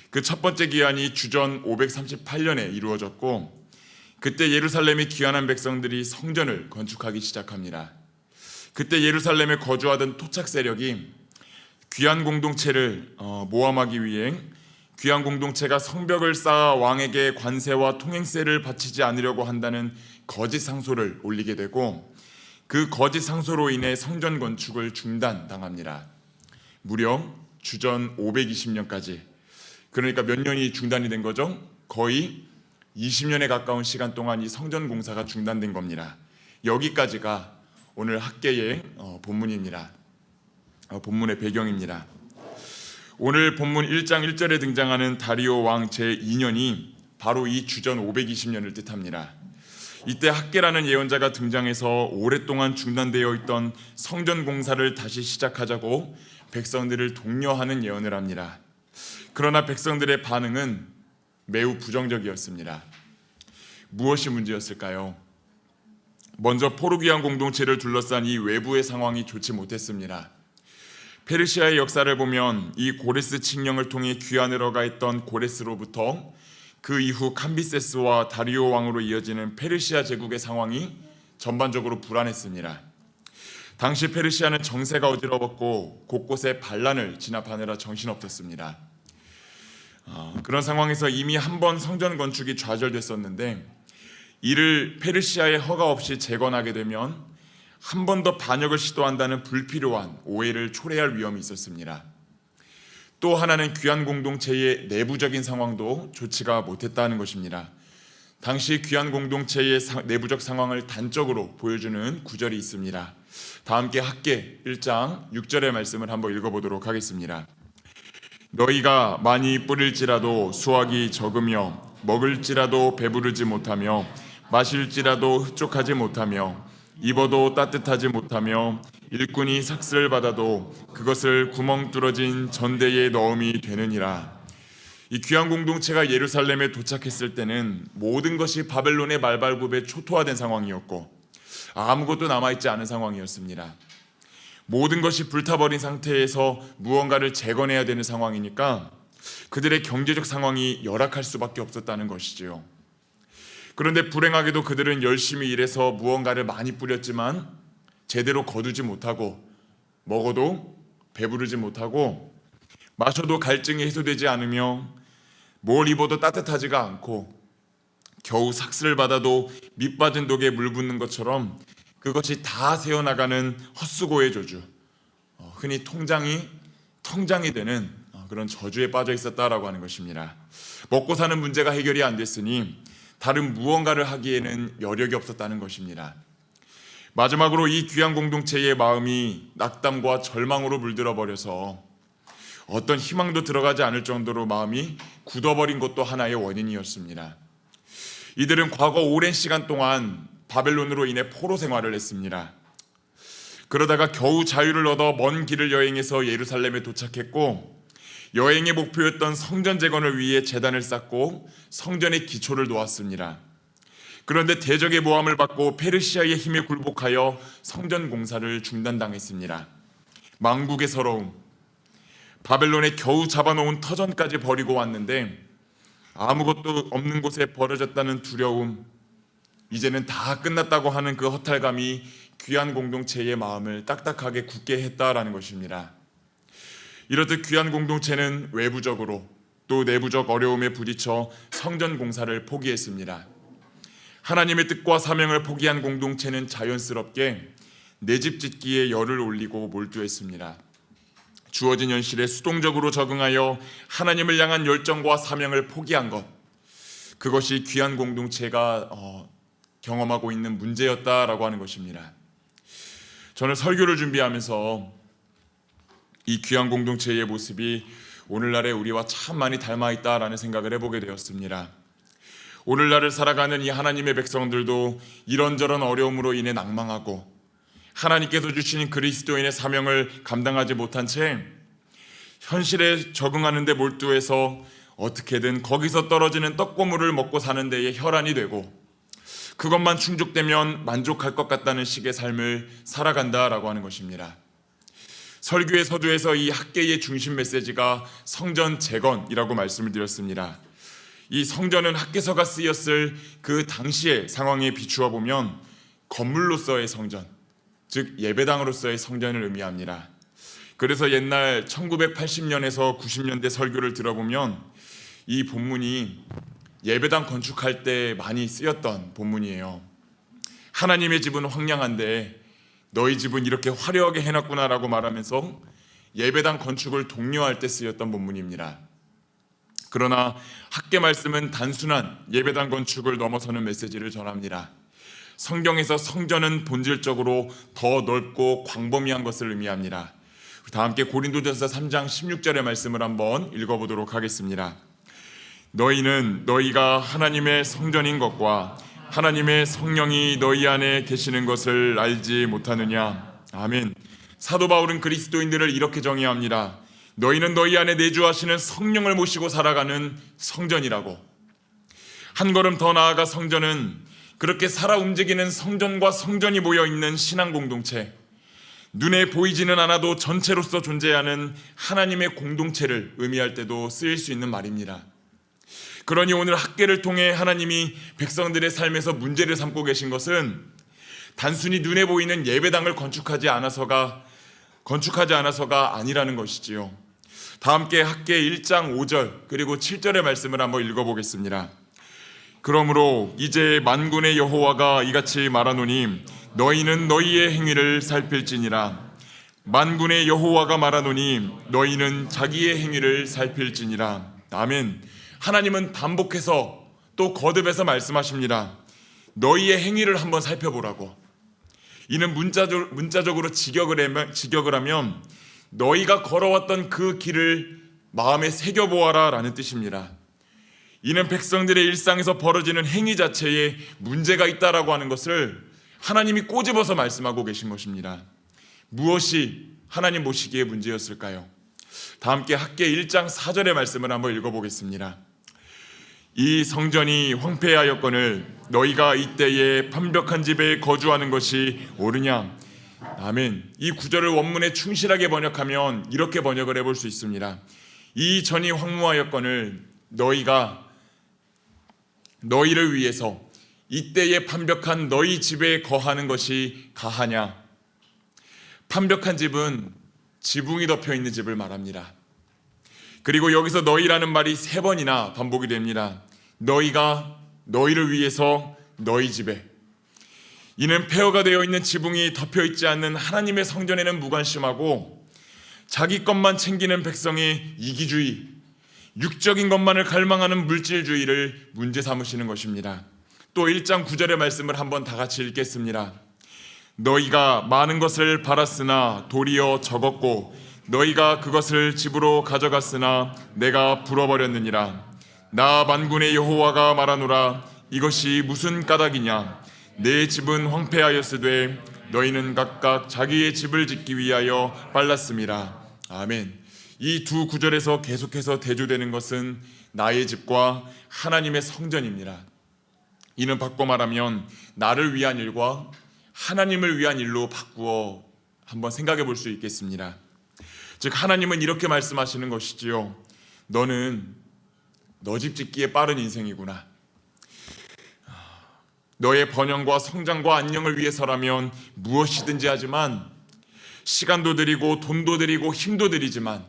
그 첫 번째 귀환이 주전 538년에 이루어졌고 그때 예루살렘에 귀환한 백성들이 성전을 건축하기 시작합니다. 그때 예루살렘에 거주하던 토착 세력이 귀환 공동체를 모함하기 위해 귀환 공동체가 성벽을 쌓아 왕에게 관세와 통행세를 바치지 않으려고 한다는 거짓 상소를 올리게 되고 그 거짓 상소로 인해 성전 건축을 중단당합니다. 무려 주전 520년까지, 그러니까 몇 년이 중단이 된 거죠? 거의 20년에 가까운 시간 동안 이 성전 공사가 중단된 겁니다. 여기까지가 오늘 학계의 본문입니다. 본문의 배경입니다. 오늘 본문 1장 1절에 등장하는 다리오 왕 제2년이 바로 이 주전 520년을 뜻합니다. 이때 학계라는 예언자가 등장해서 오랫동안 중단되어 있던 성전 공사를 다시 시작하자고 백성들을 독려하는 예언을 합니다. 그러나 백성들의 반응은 매우 부정적이었습니다. 무엇이 문제였을까요? 먼저 포르기안 공동체를 둘러싼 이 외부의 상황이 좋지 못했습니다. 페르시아의 역사를 보면 이 고레스 칙령을 통해 귀환으로 가 있던 고레스로부터 그 이후 캄비세스와 다리오 왕으로 이어지는 페르시아 제국의 상황이 전반적으로 불안했습니다. 당시 페르시아는 정세가 어지러웠고 곳곳에 반란을 진압하느라 정신없었습니다. 그런 상황에서 이미 한 번 성전 건축이 좌절됐었는데 이를 페르시아의 허가 없이 재건하게 되면 한 번 더 반역을 시도한다는 불필요한 오해를 초래할 위험이 있었습니다. 또 하나는 귀환 공동체의 내부적인 상황도 좋지가 못했다는 것입니다. 당시 귀환 공동체의 내부적 상황을 단적으로 보여주는 구절이 있습니다. 다 함께 학계 1장 6절의 말씀을 한번 읽어보도록 하겠습니다. 너희가 많이 뿌릴지라도 수확이 적으며 먹을지라도 배부르지 못하며 마실지라도 흡족하지 못하며 입어도 따뜻하지 못하며 일꾼이 삭슬을 받아도 그것을 구멍 뚫어진 전대에 넣음이 되느니라. 이 귀환 공동체가 예루살렘에 도착했을 때는 모든 것이 바벨론의 말발굽에 초토화된 상황이었고 아무것도 남아있지 않은 상황이었습니다. 모든 것이 불타버린 상태에서 무언가를 재건해야 되는 상황이니까 그들의 경제적 상황이 열악할 수밖에 없었다는 것이지요. 그런데 불행하게도 그들은 열심히 일해서 무언가를 많이 뿌렸지만 제대로 거두지 못하고 먹어도 배부르지 못하고 마셔도 갈증이 해소되지 않으며 뭘 입어도 따뜻하지가 않고 겨우 삭슬을 받아도 밑 빠진 독에 물 붓는 것처럼 그것이 다 새어나가는 헛수고의 저주, 흔히 통장이 되는 그런 저주에 빠져 있었다라고 하는 것입니다. 먹고 사는 문제가 해결이 안 됐으니 다른 무언가를 하기에는 여력이 없었다는 것입니다. 마지막으로 이 귀한 공동체의 마음이 낙담과 절망으로 물들어 버려서 어떤 희망도 들어가지 않을 정도로 마음이 굳어버린 것도 하나의 원인이었습니다. 이들은 과거 오랜 시간 동안 바벨론으로 인해 포로 생활을 했습니다. 그러다가 겨우 자유를 얻어 먼 길을 여행해서 예루살렘에 도착했고, 여행의 목표였던 성전 재건을 위해 제단을 쌓고 성전의 기초를 놓았습니다. 그런데 대적의 모함을 받고 페르시아의 힘에 굴복하여 성전 공사를 중단당했습니다. 망국의 서러움, 바벨론에 겨우 잡아놓은 터전까지 버리고 왔는데 아무것도 없는 곳에 버려졌다는 두려움, 이제는 다 끝났다고 하는 그 허탈감이 귀한 공동체의 마음을 딱딱하게 굳게 했다라는 것입니다. 이렇듯 귀한 공동체는 외부적으로 또 내부적 어려움에 부딪혀 성전 공사를 포기했습니다. 하나님의 뜻과 사명을 포기한 공동체는 자연스럽게 내 집 짓기에 열을 올리고 몰두했습니다. 주어진 현실에 수동적으로 적응하여 하나님을 향한 열정과 사명을 포기한 것, 그것이 귀한 공동체가 경험하고 있는 문제였다라고 하는 것입니다. 저는 설교를 준비하면서 이 귀한 공동체의 모습이 오늘날의 우리와 참 많이 닮아 있다라는 생각을 해보게 되었습니다. 오늘날을 살아가는 이 하나님의 백성들도 이런저런 어려움으로 인해 낭망하고 하나님께서 주신 그리스도인의 사명을 감당하지 못한 채 현실에 적응하는 데 몰두해서 어떻게든 거기서 떨어지는 떡고물을 먹고 사는 데에 혈안이 되고 그것만 충족되면 만족할 것 같다는 식의 삶을 살아간다라고 하는 것입니다. 설교의 서두에서 이 학계의 중심 메시지가 성전 재건이라고 말씀을 드렸습니다. 이 성전은 학계서가 쓰였을 그 당시의 상황에 비추어 보면 건물로서의 성전, 즉 예배당으로서의 성전을 의미합니다. 그래서 옛날 1980년에서 90년대 설교를 들어보면 이 본문이 예배당 건축할 때 많이 쓰였던 본문이에요. 하나님의 집은 황량한데 너희 집은 이렇게 화려하게 해놨구나라고 말하면서 예배당 건축을 독려할 때 쓰였던 본문입니다. 그러나 학계 말씀은 단순한 예배당 건축을 넘어서는 메시지를 전합니다. 성경에서 성전은 본질적으로 더 넓고 광범위한 것을 의미합니다. 다 함께 고린도전서 3장 16절의 말씀을 한번 읽어보도록 하겠습니다. 너희는 너희가 하나님의 성전인 것과 하나님의 성령이 너희 안에 계시는 것을 알지 못하느냐. 아멘. 사도 바울은 그리스도인들을 이렇게 정의합니다. 너희는 너희 안에 내주하시는 성령을 모시고 살아가는 성전이라고. 한 걸음 더 나아가 성전은 그렇게 살아 움직이는 성전과 성전이 모여있는 신앙 공동체, 눈에 보이지는 않아도 전체로서 존재하는 하나님의 공동체를 의미할 때도 쓰일 수 있는 말입니다. 그러니 오늘 학계를 통해 하나님이 백성들의 삶에서 문제를 삼고 계신 것은 단순히 눈에 보이는 예배당을 건축하지 않아서가 아니라는 것이지요. 다 함께 학계 1장 5절 그리고 7절의 말씀을 한번 읽어보겠습니다. 그러므로 이제 만군의 여호와가 이같이 말하노니 너희는 너희의 행위를 살필지니라. 만군의 여호와가 말하노니 너희는 자기의 행위를 살필지니라. 아멘. 하나님은 반복해서 또 거듭해서 말씀하십니다. 너희의 행위를 한번 살펴보라고. 이는 문자적으로 직역을 하면 너희가 걸어왔던 그 길을 마음에 새겨보아라 라는 뜻입니다. 이는 백성들의 일상에서 벌어지는 행위 자체에 문제가 있다라고 하는 것을 하나님이 꼬집어서 말씀하고 계신 것입니다. 무엇이 하나님 보시기에 문제였을까요? 다 함께 학계 1장 4절의 말씀을 한번 읽어보겠습니다. 이 성전이 황폐하였거늘 너희가 이때에 판벽한 집에 거주하는 것이 옳으냐. 아멘. 이 구절을 원문에 충실하게 번역하면 이렇게 번역을 해볼 수 있습니다. 이 전이 황무하였거늘 너희를 위해서 이때에 판벽한 너희 집에 거하는 것이 가하냐. 판벽한 집은 지붕이 덮여 있는 집을 말합니다. 그리고 여기서 너희라는 말이 3번이나 반복이 됩니다. 너희가 너희를 위해서 너희 집에. 이는 폐허가 되어 있는 지붕이 덮여 있지 않는 하나님의 성전에는 무관심하고 자기 것만 챙기는 백성의 이기주의, 육적인 것만을 갈망하는 물질주의를 문제 삼으시는 것입니다. 또 1장 9절의 말씀을 한번 다 같이 읽겠습니다. 너희가 많은 것을 바랐으나 도리어 적었고 너희가 그것을 집으로 가져갔으나 내가 불어버렸느니라. 나 만군의 여호와가 말하노라. 이것이 무슨 까닭이냐? 내 집은 황폐하였으되 너희는 각각 자기의 집을 짓기 위하여 빨랐음이라. 아멘. 이 두 구절에서 계속해서 대조되는 것은 나의 집과 하나님의 성전입니다. 이는 바꿔 말하면 나를 위한 일과 하나님을 위한 일로 바꾸어 한번 생각해 볼 수 있겠습니다. 즉 하나님은 이렇게 말씀하시는 것이지요. 너는 너 집 짓기에 빠른 인생이구나. 너의 번영과 성장과 안녕을 위해서라면 무엇이든지 하지만 시간도 들이고 돈도 들이고 힘도 들이지만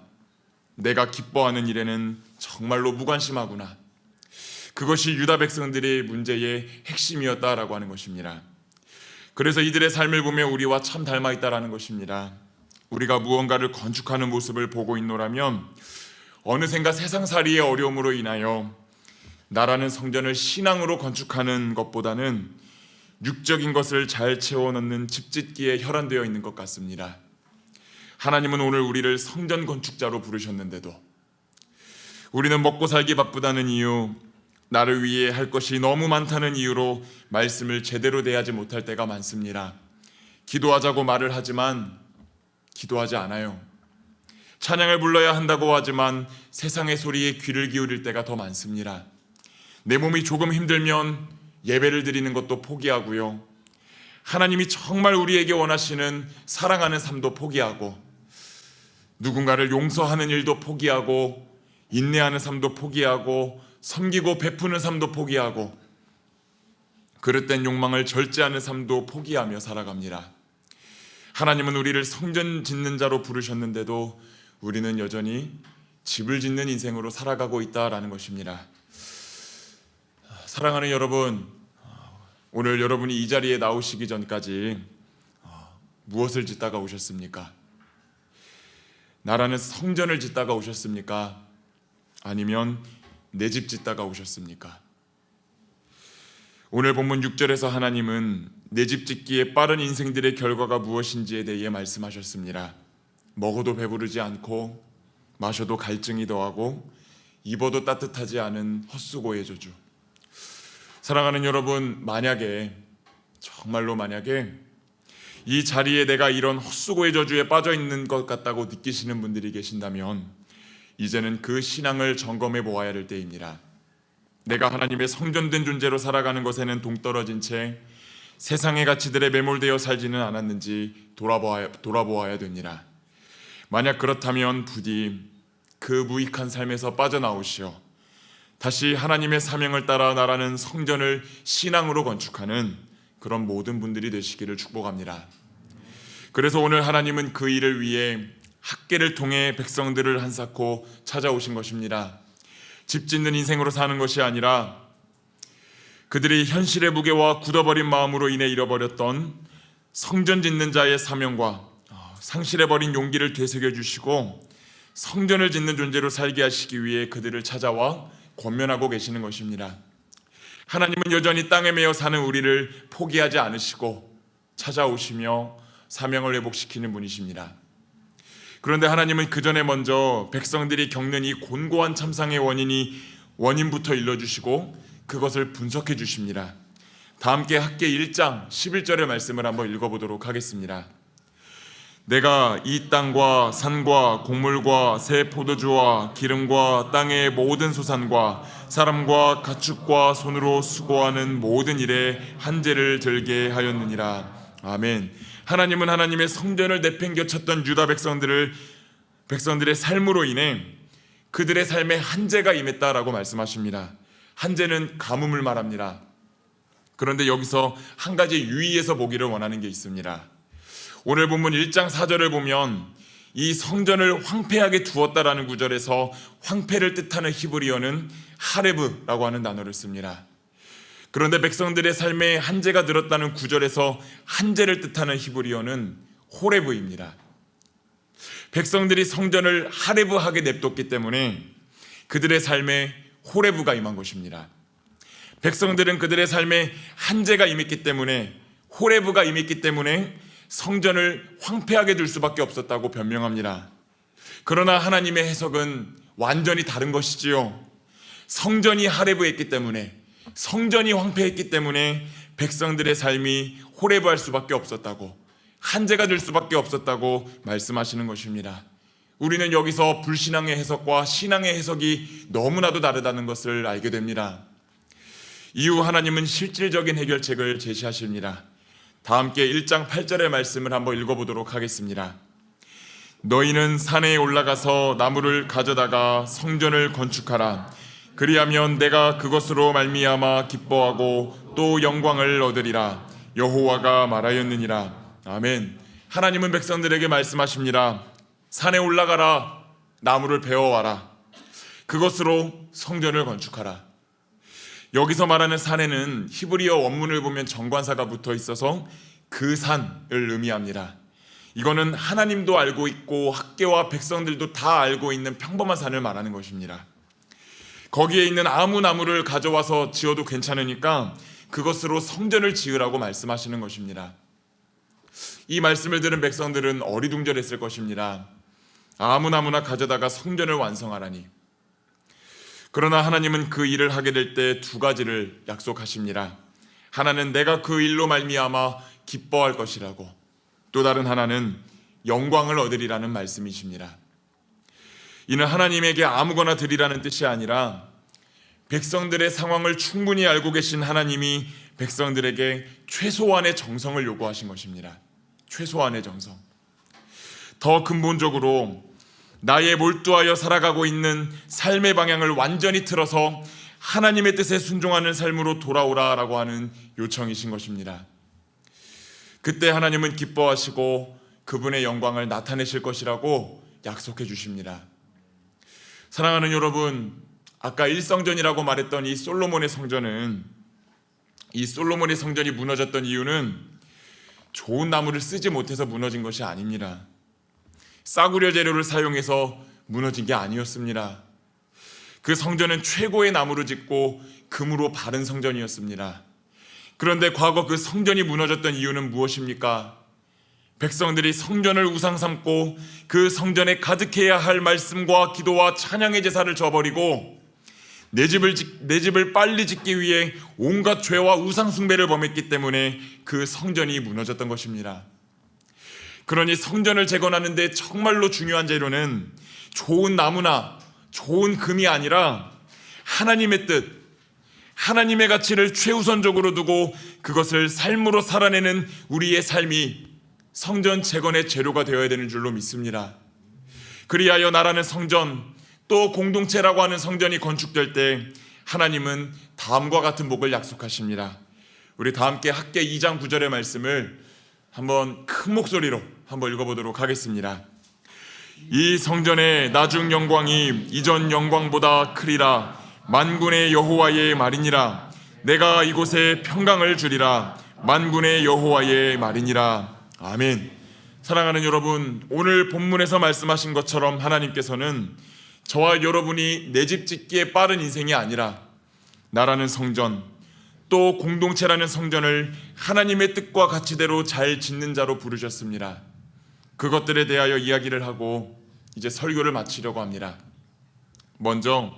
내가 기뻐하는 일에는 정말로 무관심하구나. 그것이 유다 백성들의 문제의 핵심이었다라고 하는 것입니다. 그래서 이들의 삶을 보며 우리와 참 닮아 있다라는 것입니다. 우리가 무언가를 건축하는 모습을 보고 있노라면 어느샌가 세상살이의 어려움으로 인하여 나라는 성전을 신앙으로 건축하는 것보다는 육적인 것을 잘 채워넣는 집짓기에 혈안되어 있는 것 같습니다. 하나님은 오늘 우리를 성전 건축자로 부르셨는데도 우리는 먹고 살기 바쁘다는 이유, 나를 위해 할 것이 너무 많다는 이유로 말씀을 제대로 대하지 못할 때가 많습니다. 기도하자고 말을 하지만 기도하지 않아요. 찬양을 불러야 한다고 하지만 세상의 소리에 귀를 기울일 때가 더 많습니다. 내 몸이 조금 힘들면 예배를 드리는 것도 포기하고요. 하나님이 정말 우리에게 원하시는 사랑하는 삶도 포기하고 누군가를 용서하는 일도 포기하고 인내하는 삶도 포기하고 섬기고 베푸는 삶도 포기하고 그릇된 욕망을 절제하는 삶도 포기하며 살아갑니다. 하나님은 우리를 성전 짓는 자로 부르셨는데도 우리는 여전히 집을 짓는 인생으로 살아가고 있다라는 것입니다. 사랑하는 여러분, 오늘 여러분이 이 자리에 나오시기 전까지 무엇을 짓다가 오셨습니까? 나라는 성전을 짓다가 오셨습니까? 아니면 내 집 짓다가 오셨습니까? 오늘 본문 6절에서 하나님은 내 집 짓기에 빠른 인생들의 결과가 무엇인지에 대해 말씀하셨습니다. 먹어도 배부르지 않고 마셔도 갈증이 더하고 입어도 따뜻하지 않은 헛수고의 저주. 사랑하는 여러분, 정말로 만약에 이 자리에 내가 이런 헛수고의 저주에 빠져 있는 것 같다고 느끼시는 분들이 계신다면 이제는 그 신앙을 점검해 보아야 할 때입니다. 내가 하나님의 성전된 존재로 살아가는 것에는 동떨어진 채 세상의 가치들에 매몰되어 살지는 않았는지 돌아보아야 됩니다. 만약 그렇다면 부디 그 무익한 삶에서 빠져나오시어 다시 하나님의 사명을 따라 나라는 성전을 신앙으로 건축하는 그런 모든 분들이 되시기를 축복합니다. 그래서 오늘 하나님은 그 일을 위해 학계를 통해 백성들을 한사코 찾아오신 것입니다. 집 짓는 인생으로 사는 것이 아니라 그들이 현실의 무게와 굳어버린 마음으로 인해 잃어버렸던 성전 짓는 자의 사명과 상실해버린 용기를 되새겨 주시고 성전을 짓는 존재로 살게 하시기 위해 그들을 찾아와 권면하고 계시는 것입니다. 하나님은 여전히 땅에 매여 사는 우리를 포기하지 않으시고 찾아오시며 사명을 회복시키는 분이십니다. 그런데 하나님은 그 전에 먼저 백성들이 겪는 이 곤고한 참상의 원인부터 일러주시고 그것을 분석해 주십니다. 다 함께 학계 1장 11절의 말씀을 한번 읽어보도록 하겠습니다. 내가 이 땅과 산과 곡물과 새 포도주와 기름과 땅의 모든 소산과 사람과 가축과 손으로 수고하는 모든 일에 한재를 들게 하였느니라. 아멘. 하나님은 하나님의 성전을 내팽겨쳤던 유다 백성들의 삶으로 인해 그들의 삶에 한재가 임했다라고 말씀하십니다. 한재는 가뭄을 말합니다. 그런데 여기서 한 가지 유의해서 보기를 원하는 게 있습니다. 오늘 본문 1장 4절을 보면 이 성전을 황폐하게 두었다라는 구절에서 황폐를 뜻하는 히브리어는 하레브라고 하는 단어를 씁니다. 그런데 백성들의 삶에 한재가 들었다는 구절에서 한재를 뜻하는 히브리어는 호레브입니다. 백성들이 성전을 하레브하게 냅뒀기 때문에 그들의 삶에 호레브가 임한 것입니다. 백성들은 그들의 삶에 한재가 임했기 때문에, 호레브가 임했기 때문에 성전을 황폐하게 둘 수밖에 없었다고 변명합니다. 그러나 하나님의 해석은 완전히 다른 것이지요. 성전이 하레브했기 때문에, 성전이 황폐했기 때문에 백성들의 삶이 호레브할 수밖에 없었다고, 한재가 될 수밖에 없었다고 말씀하시는 것입니다. 우리는 여기서 불신앙의 해석과 신앙의 해석이 너무나도 다르다는 것을 알게 됩니다. 이후 하나님은 실질적인 해결책을 제시하십니다. 다 함께 1장 8절의 말씀을 한번 읽어보도록 하겠습니다. 너희는 산에 올라가서 나무를 가져다가 성전을 건축하라. 그리하면 내가 그것으로 말미암아 기뻐하고 또 영광을 얻으리라. 여호와가 말하였느니라. 아멘. 하나님은 백성들에게 말씀하십니다. 산에 올라가라. 나무를 베어와라. 그것으로 성전을 건축하라. 여기서 말하는 산에는 히브리어 원문을 보면 정관사가 붙어 있어서 그 산을 의미합니다. 이거는 하나님도 알고 있고 학계와 백성들도 다 알고 있는 평범한 산을 말하는 것입니다. 거기에 있는 아무 나무를 가져와서 지어도 괜찮으니까 그것으로 성전을 지으라고 말씀하시는 것입니다. 이 말씀을 들은 백성들은 어리둥절했을 것입니다. 아무 나무나 가져다가 성전을 완성하라니. 그러나 하나님은 그 일을 하게 될 때 두 가지를 약속하십니다. 하나는 내가 그 일로 말미암아 기뻐할 것이라고, 또 다른 하나는 영광을 얻으리라는 말씀이십니다. 이는 하나님에게 아무거나 드리라는 뜻이 아니라 백성들의 상황을 충분히 알고 계신 하나님이 백성들에게 최소한의 정성을 요구하신 것입니다. 최소한의 정성. 더 근본적으로 나의 몰두하여 살아가고 있는 삶의 방향을 완전히 틀어서 하나님의 뜻에 순종하는 삶으로 돌아오라라고 하는 요청이신 것입니다. 그때 하나님은 기뻐하시고 그분의 영광을 나타내실 것이라고 약속해 주십니다. 사랑하는 여러분, 아까 일성전이라고 말했던 이 솔로몬의 성전이 무너졌던 이유는 좋은 나무를 쓰지 못해서 무너진 것이 아닙니다. 싸구려 재료를 사용해서 무너진 게 아니었습니다. 그 성전은 최고의 나무로 짓고 금으로 바른 성전이었습니다. 그런데 과거 그 성전이 무너졌던 이유는 무엇입니까? 백성들이 성전을 우상 삼고 그 성전에 가득해야 할 말씀과 기도와 찬양의 제사를 저버리고 내 집을 빨리 짓기 위해 온갖 죄와 우상 숭배를 범했기 때문에 그 성전이 무너졌던 것입니다. 그러니 성전을 재건하는데 정말로 중요한 재료는 좋은 나무나 좋은 금이 아니라 하나님의 뜻, 하나님의 가치를 최우선적으로 두고 그것을 삶으로 살아내는 우리의 삶이 성전 재건의 재료가 되어야 되는 줄로 믿습니다. 그리하여 나라는 성전, 또 공동체라고 하는 성전이 건축될 때 하나님은 다음과 같은 복을 약속하십니다. 우리 다 함께 학계 2장 9절의 말씀을 한번 큰 목소리로 한번 읽어보도록 하겠습니다. 이 성전의 나중 영광이 이전 영광보다 크리라. 만군의 여호와의 말이니라. 내가 이곳에 평강을 주리라. 만군의 여호와의 말이니라. 아멘. 사랑하는 여러분, 오늘 본문에서 말씀하신 것처럼 하나님께서는 저와 여러분이 내 집 짓기에 빠른 인생이 아니라 나라는 성전, 또 공동체라는 성전을 하나님의 뜻과 가치대로 잘 짓는 자로 부르셨습니다. 그것들에 대하여 이야기를 하고 이제 설교를 마치려고 합니다. 먼저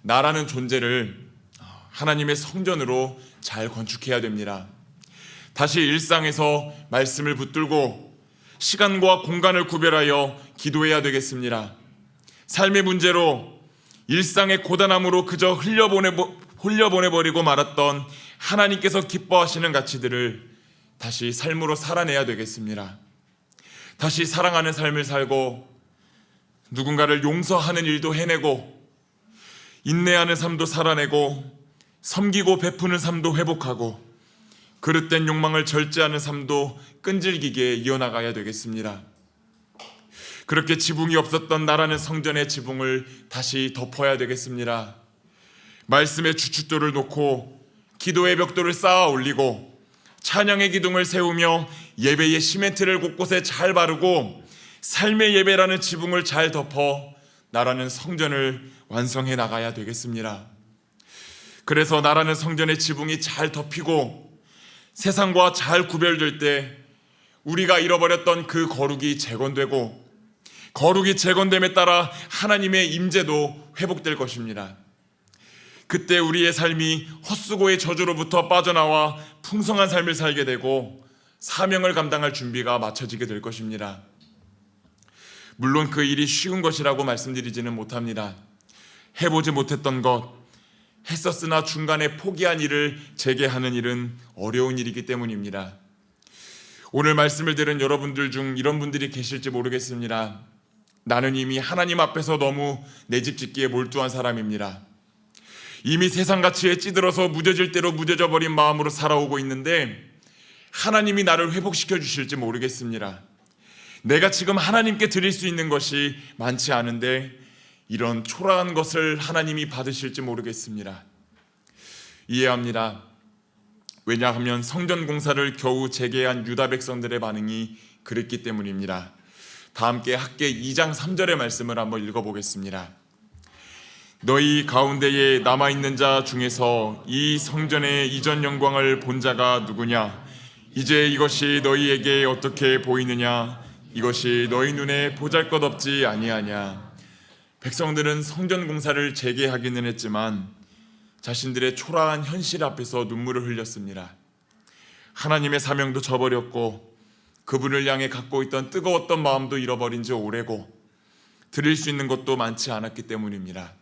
나라는 존재를 하나님의 성전으로 잘 건축해야 됩니다. 다시 일상에서 말씀을 붙들고 시간과 공간을 구별하여 기도해야 되겠습니다. 삶의 문제로 일상의 고단함으로 그저 흘려보내버리고 말았던 하나님께서 기뻐하시는 가치들을 다시 삶으로 살아내야 되겠습니다. 다시 사랑하는 삶을 살고 누군가를 용서하는 일도 해내고 인내하는 삶도 살아내고 섬기고 베푸는 삶도 회복하고 그릇된 욕망을 절제하는 삶도 끈질기게 이어나가야 되겠습니다. 그렇게 지붕이 없었던 나라는 성전의 지붕을 다시 덮어야 되겠습니다. 말씀의 주춧돌을 놓고 기도의 벽돌을 쌓아 올리고 찬양의 기둥을 세우며 예배의 시멘트를 곳곳에 잘 바르고 삶의 예배라는 지붕을 잘 덮어 나라는 성전을 완성해 나가야 되겠습니다. 그래서 나라는 성전의 지붕이 잘 덮이고 세상과 잘 구별될 때 우리가 잃어버렸던 그 거룩이 재건되고, 거룩이 재건됨에 따라 하나님의 임재도 회복될 것입니다. 그때 우리의 삶이 헛수고의 저주로부터 빠져나와 풍성한 삶을 살게 되고 사명을 감당할 준비가 마쳐지게 될 것입니다. 물론 그 일이 쉬운 것이라고 말씀드리지는 못합니다. 해보지 못했던 것, 했었으나 중간에 포기한 일을 재개하는 일은 어려운 일이기 때문입니다. 오늘 말씀을 들은 여러분들 중 이런 분들이 계실지 모르겠습니다. 나는 이미 하나님 앞에서 너무 내 집 짓기에 몰두한 사람입니다. 이미 세상 가치에 찌들어서 무뎌질 대로 무뎌져 버린 마음으로 살아오고 있는데 하나님이 나를 회복시켜 주실지 모르겠습니다. 내가 지금 하나님께 드릴 수 있는 것이 많지 않은데 이런 초라한 것을 하나님이 받으실지 모르겠습니다. 이해합니다. 왜냐하면 성전 공사를 겨우 재개한 유다 백성들의 반응이 그랬기 때문입니다. 다 함께 학개 2장 3절의 말씀을 한번 읽어보겠습니다. 너희 가운데에 남아있는 자 중에서 이 성전의 이전 영광을 본 자가 누구냐? 이제 이것이 너희에게 어떻게 보이느냐? 이것이 너희 눈에 보잘것없지 아니하냐? 백성들은 성전 공사를 재개하기는 했지만 자신들의 초라한 현실 앞에서 눈물을 흘렸습니다. 하나님의 사명도 저버렸고 그분을 향해 갖고 있던 뜨거웠던 마음도 잃어버린 지 오래고 드릴 수 있는 것도 많지 않았기 때문입니다.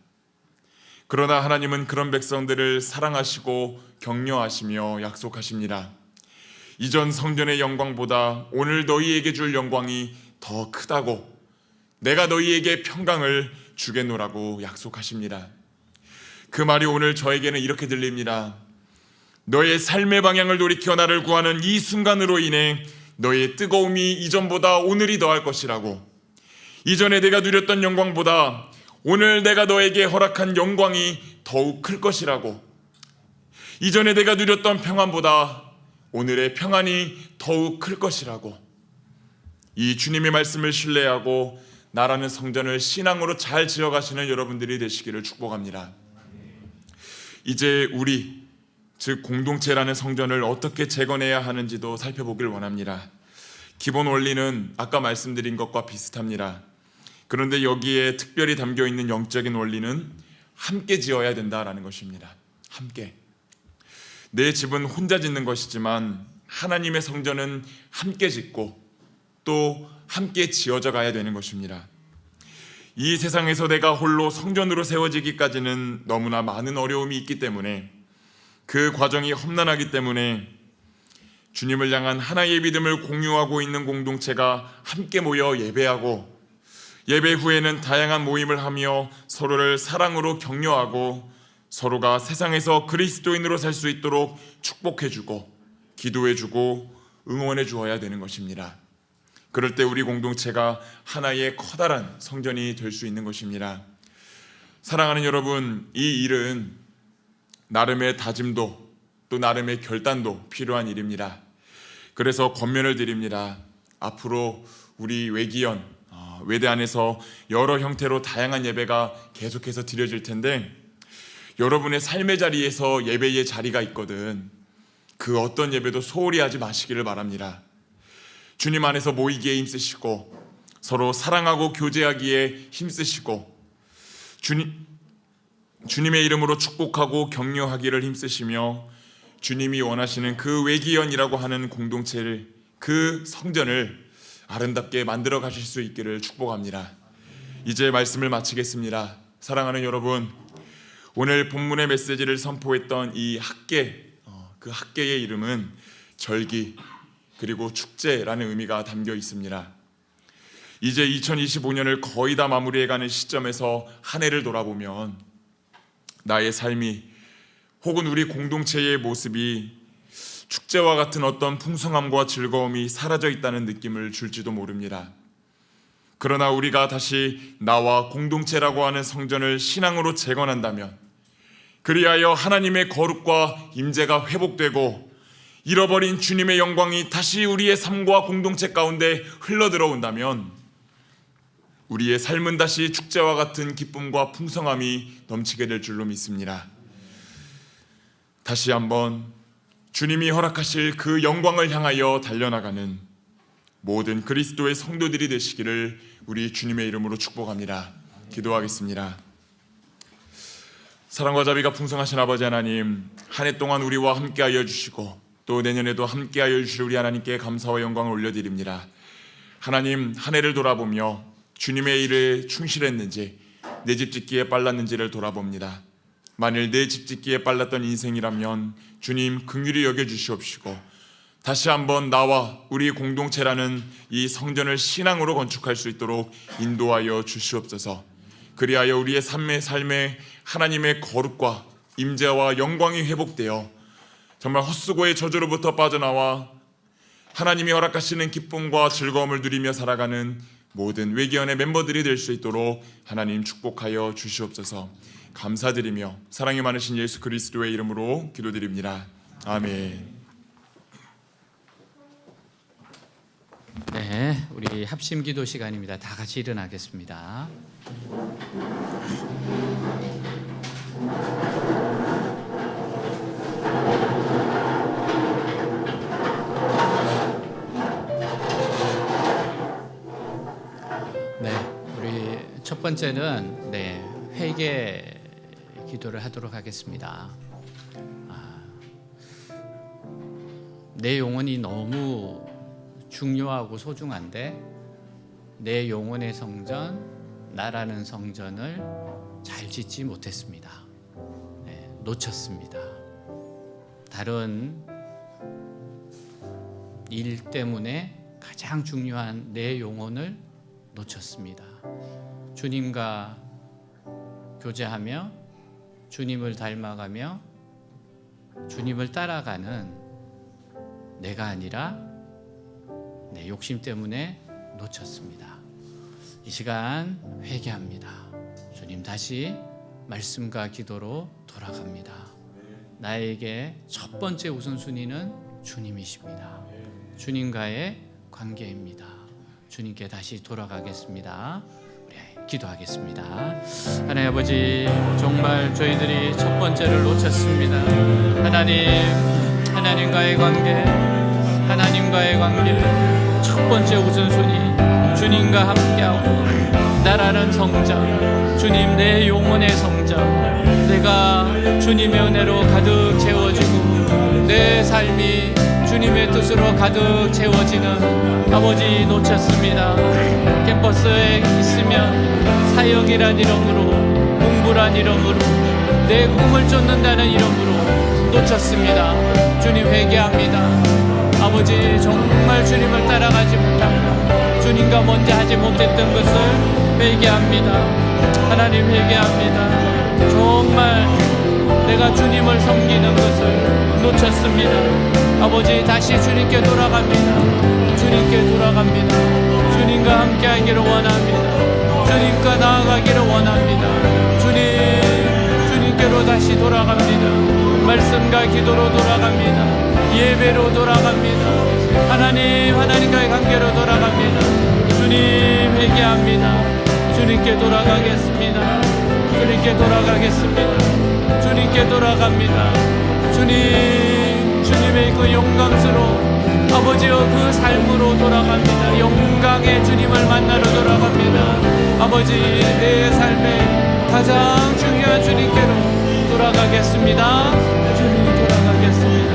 그러나 하나님은 그런 백성들을 사랑하시고 격려하시며 약속하십니다. 이전 성전의 영광보다 오늘 너희에게 줄 영광이 더 크다고, 내가 너희에게 평강을 주겠노라고 약속하십니다. 그 말이 오늘 저에게는 이렇게 들립니다. 너의 삶의 방향을 돌이켜 나를 구하는 이 순간으로 인해 너의 뜨거움이 이전보다 오늘이 더할 것이라고, 이전에 내가 누렸던 영광보다 오늘 내가 너에게 허락한 영광이 더욱 클 것이라고, 이전에 내가 누렸던 평안보다 오늘의 평안이 더욱 클 것이라고, 이 주님의 말씀을 신뢰하고 나라는 성전을 신앙으로 잘 지어가시는 여러분들이 되시기를 축복합니다. 이제 우리, 즉 공동체라는 성전을 어떻게 재건해야 하는지도 살펴보길 원합니다. 기본 원리는 아까 말씀드린 것과 비슷합니다. 그런데 여기에 특별히 담겨있는 영적인 원리는 함께 지어야 된다라는 것입니다. 함께. 내 집은 혼자 짓는 것이지만 하나님의 성전은 함께 짓고 또 함께 지어져 가야 되는 것입니다. 이 세상에서 내가 홀로 성전으로 세워지기까지는 너무나 많은 어려움이 있기 때문에, 그 과정이 험난하기 때문에 주님을 향한 하나의 믿음을 공유하고 있는 공동체가 함께 모여 예배하고, 예배 후에는 다양한 모임을 하며 서로를 사랑으로 격려하고 서로가 세상에서 그리스도인으로 살 수 있도록 축복해주고 기도해주고 응원해 주어야 되는 것입니다. 그럴 때 우리 공동체가 하나의 커다란 성전이 될 수 있는 것입니다. 사랑하는 여러분, 이 일은 나름의 다짐도 또 나름의 결단도 필요한 일입니다. 그래서 권면을 드립니다. 앞으로 우리 외기연 외대 안에서 여러 형태로 다양한 예배가 계속해서 드려질 텐데, 여러분의 삶의 자리에서 예배의 자리가 있거든. 그 어떤 예배도 소홀히 하지 마시기를 바랍니다. 주님 안에서 모이기에 힘쓰시고 서로 사랑하고 교제하기에 힘쓰시고 주님의 이름으로 축복하고 격려하기를 힘쓰시며 주님이 원하시는 그 외기연이라고 하는 공동체를, 그 성전을 아름답게 만들어 가실 수 있기를 축복합니다. 이제 말씀을 마치겠습니다. 사랑하는 여러분, 오늘 본문의 메시지를 선포했던 이 학계, 그 학계의 이름은 절기 그리고 축제라는 의미가 담겨 있습니다. 이제 2025년을 거의 다 마무리해가는 시점에서 한 해를 돌아보면 나의 삶이 혹은 우리 공동체의 모습이 축제와 같은 어떤 풍성함과 즐거움이 사라져 있다는 느낌을 줄지도 모릅니다. 그러나 우리가 다시 나와 공동체라고 하는 성전을 신앙으로 재건한다면, 그리하여 하나님의 거룩과 임재가 회복되고 잃어버린 주님의 영광이 다시 우리의 삶과 공동체 가운데 흘러들어온다면 우리의 삶은 다시 축제와 같은 기쁨과 풍성함이 넘치게 될 줄로 믿습니다. 다시 한번 주님이 허락하실 그 영광을 향하여 달려나가는 모든 그리스도의 성도들이 되시기를 우리 주님의 이름으로 축복합니다. 기도하겠습니다. 사랑과 자비가 풍성하신 아버지 하나님, 한 해 동안 우리와 함께하여 주시고 또 내년에도 함께하여 주실 우리 하나님께 감사와 영광을 올려드립니다. 하나님, 한 해를 돌아보며 주님의 일에 충실했는지 내 집 짓기에 빨랐는지를 돌아봅니다. 만일 내 집 짓기에 빨랐던 인생이라면 주님 긍휼히 여겨주시옵시고 다시 한번 나와 우리 공동체라는 이 성전을 신앙으로 건축할 수 있도록 인도하여 주시옵소서. 그리하여 우리의 삶에 하나님의 거룩과 임재와 영광이 회복되어 정말 헛수고의 저주로부터 빠져나와 하나님이 허락하시는 기쁨과 즐거움을 누리며 살아가는 모든 외기원의 멤버들이 될 수 있도록 하나님 축복하여 주시옵소서. 감사드리며 사랑이 많으신 예수 그리스도의 이름으로 기도드립니다. 아멘. 네, 우리 합심 기도 시간입니다. 다 같이 일어나겠습니다. 네, 우리 첫 번째는 회개 기도를 하도록 하겠습니다. 내 영혼이 너무 중요하고 소중한데 내 영혼의 성전, 나라는 성전을 잘 짓지 못했습니다. 놓쳤습니다. 다른 일 때문에 가장 중요한 내 영혼을 놓쳤습니다. 주님과 교제하며 주님을 닮아가며 주님을 따라가는 내가 아니라 내 욕심 때문에 놓쳤습니다. 이 시간 회개합니다. 주님, 다시 말씀과 기도로 돌아갑니다. 나에게 첫 번째 우선순위는 주님이십니다. 주님과의 관계입니다. 주님께 다시 돌아가겠습니다. 우리 기도하겠습니다. 하나님 아버지, 정말 저희들이 첫 번째를 놓쳤습니다. 하나님과의 관계, 하나님과의 관계를 첫 번째 우선순위, 주님과 함께하고 나라는 성전, 주님 내 영혼의 성전, 내가 주님의 은혜로 가득 채워지고 내 삶이 주님의 뜻으로 가득 채워지는 아버지 놓쳤습니다. 캠퍼스에 있으면 사역이란 이름으로, 공부란 이름으로, 내 꿈을 쫓는다는 이름으로 놓쳤습니다. 주님 회개합니다. 아버지, 정말 주님을 따라가지 못하고 주님과 먼저 하지 못했던 것을 회개합니다. 하나님 회개합니다. 정말 내가 주님을 섬기는 것을 놓쳤습니다. 아버지, 다시 주님께 돌아갑니다. 주님께 돌아갑니다. 주님과 함께 하기를 원합니다. 주님과 나아가기를 원합니다. 주님께로 다시 돌아갑니다. 말씀과 기도로 돌아갑니다. 예배로 돌아갑니다. 하나님과의 관계로 돌아갑니다. 주님 회개합니다. 주님께 돌아가겠습니다. 주님께 돌아가겠습니다. 주님께 돌아갑니다. 주님의 그 영광스러운 아버지여 그 삶으로 돌아갑니다. 영광의 주님을 만나러 돌아갑니다. 아버지, 내 삶에 가장 중요한 주님께로 돌아가겠습니다. 주님 돌아가겠습니다.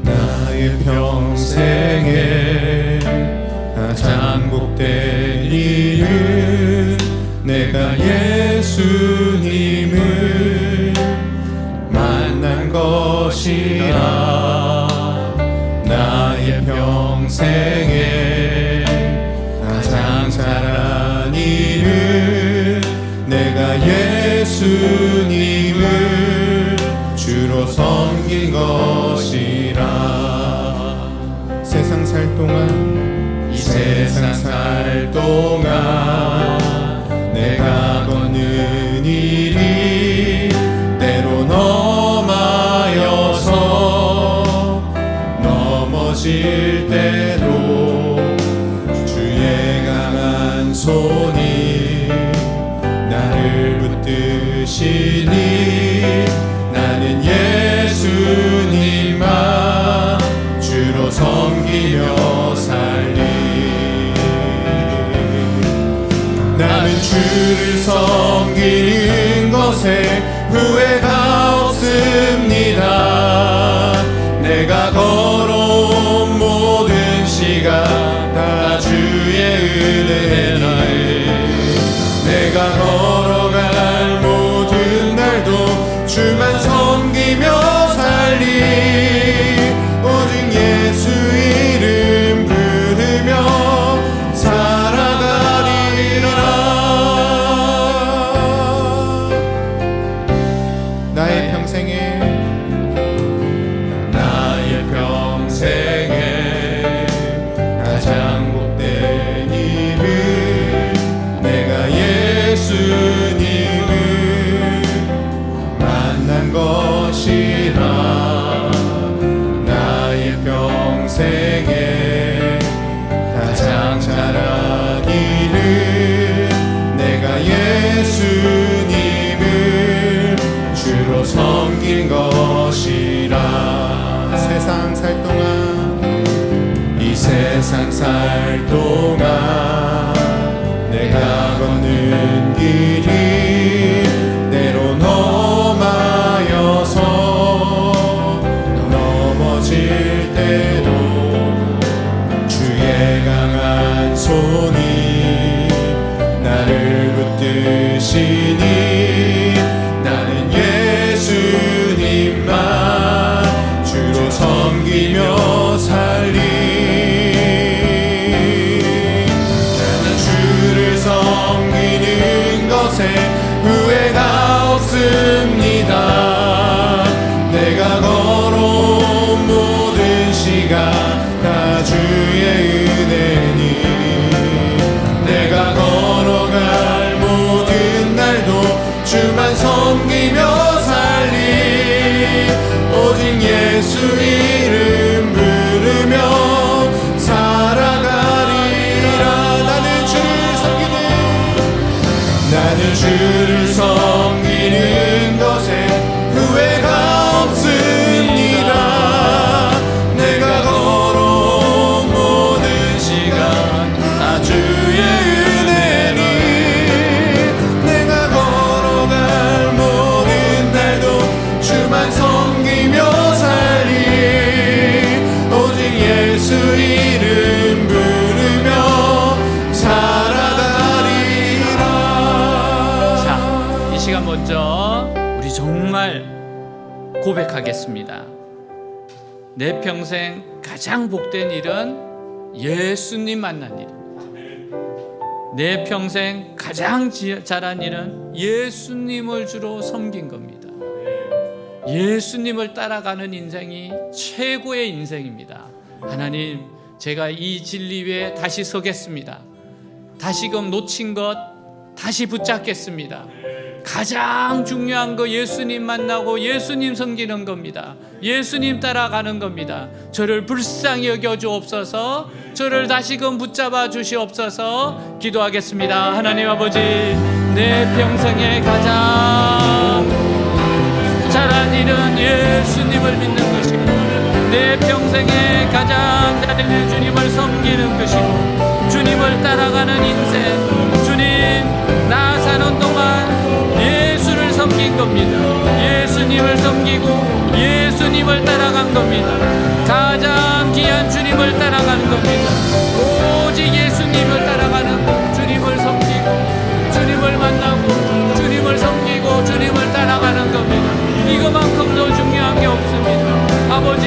나의 평생에 가장 복된 일은 내가 예수님을 만난 것이라. 나의 평생에 가장 잘한 일은 내가 예수님을 주로 섬긴 것이라. 세상 살 동안, 이 세상 살 동안 내가 걷는 일이 때로 너만 넘어질 때도 주의 강한 손이 나를 붙드시니 나는 예수님만 주로 섬기며 살리. 나는 주를 섬기는 것에 후회가 없습니다. 내가 걸어온 모든 시간 다 주의 은혜니 내가 걸어갈 모든 날도 주만 섬기며 살리. 오직 예수 이름 부르며 살아가리라. 나의 평생에 가장 복된 일은 내가 예수님을 만난 것이라. 나의 평생에 가장 잘한 일은 내가 예수님을 주로 섬긴 것이라. 세상 살 동안 이 세상 살 동안 내가 걷는 길이 때론 험하여서 넘어질 때도 주의 강한 손이 나를 붙드시니 나는 예수님만 주로 섬기며 살리. 섬기는 것에 후회가 없습니다. 내가 걸어온 모든 시간 다 주의 은혜니 내가 걸어갈 모든 날도 주만 섬기며 살리. 오직 예수 이름 부르며 살아가리라. 나는 주를 섬기는 것에 후회가 없습니다. 내가 걸어온 모든 시간 다 주의 은혜니 내가 걸어갈 모든 날도 주만 섬기며 살리. 오직 예수 이름 부르며 이 시간 먼저 우리 정말 고백하겠습니다. 내 평생 가장 복된 일은 예수님 만난 일입니다. 내 평생 가장 잘한 일은 예수님을 주로 섬긴 겁니다. 예수님을 따라가는 인생이 최고의 인생입니다. 하나님, 제가 이 진리 위에 다시 서겠습니다. 다시금 놓친 것 다시 붙잡겠습니다. 가장 중요한 거 예수님 만나고 예수님 섬기는 겁니다. 예수님 따라가는 겁니다. 저를 불쌍히 여겨 주옵소서. 저를 다시금 붙잡아 주시옵소서. 기도하겠습니다. 하나님 아버지, 내 평생에 가장 잘한 일은 예수님을 믿는 것이고 내 평생에 가장 잘한 일은 주님을 섬기는 것이고 주님을 따라가는 인생, 주님 나 사는 동안 예수를 섬긴 겁니다. 예수님을 섬기고 예수님을 따라간 겁니다. 가장 귀한 주님을 따라가는 겁니다. 오직 예수님을 따라가는, 주님을 섬기고 주님을 만나고 주님을 섬기고 주님을 따라가는 겁니다. 이거만큼 더 중요한 게 없습니다. 아버지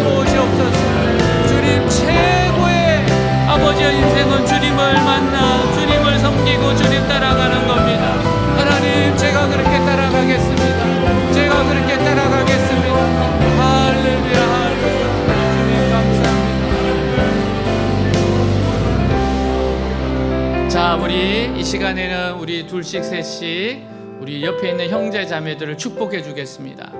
도우시옵소서. 주님 최고의 아버지의 인생은 주님을 만나 주님을 섬기고 주님 따라가는 겁니다. 하나님, 제가 그렇게 따라가겠습니다. 제가 그렇게 따라가겠습니다. 할렐루야, 할렐루야. 주님 감사합니다. 자, 우리 이 시간에는 우리 둘씩 셋씩 우리 옆에 있는 형제 자매들을 축복해 주겠습니다.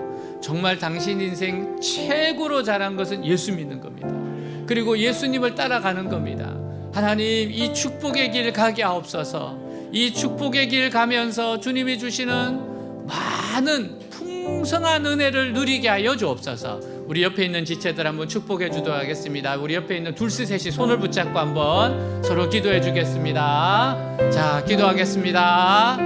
정말 당신 인생 최고로 잘한 것은 예수 믿는 겁니다. 그리고 예수님을 따라가는 겁니다. 하나님, 이 축복의 길 가게 하옵소서. 이 축복의 길 가면서 주님이 주시는 많은 풍성한 은혜를 누리게 하여 주옵소서. 우리 옆에 있는 지체들 한번 축복해 주도록 하겠습니다. 우리 옆에 있는 둘셋이 손을 붙잡고 한번 서로 기도해 주겠습니다. 자, 기도하겠습니다.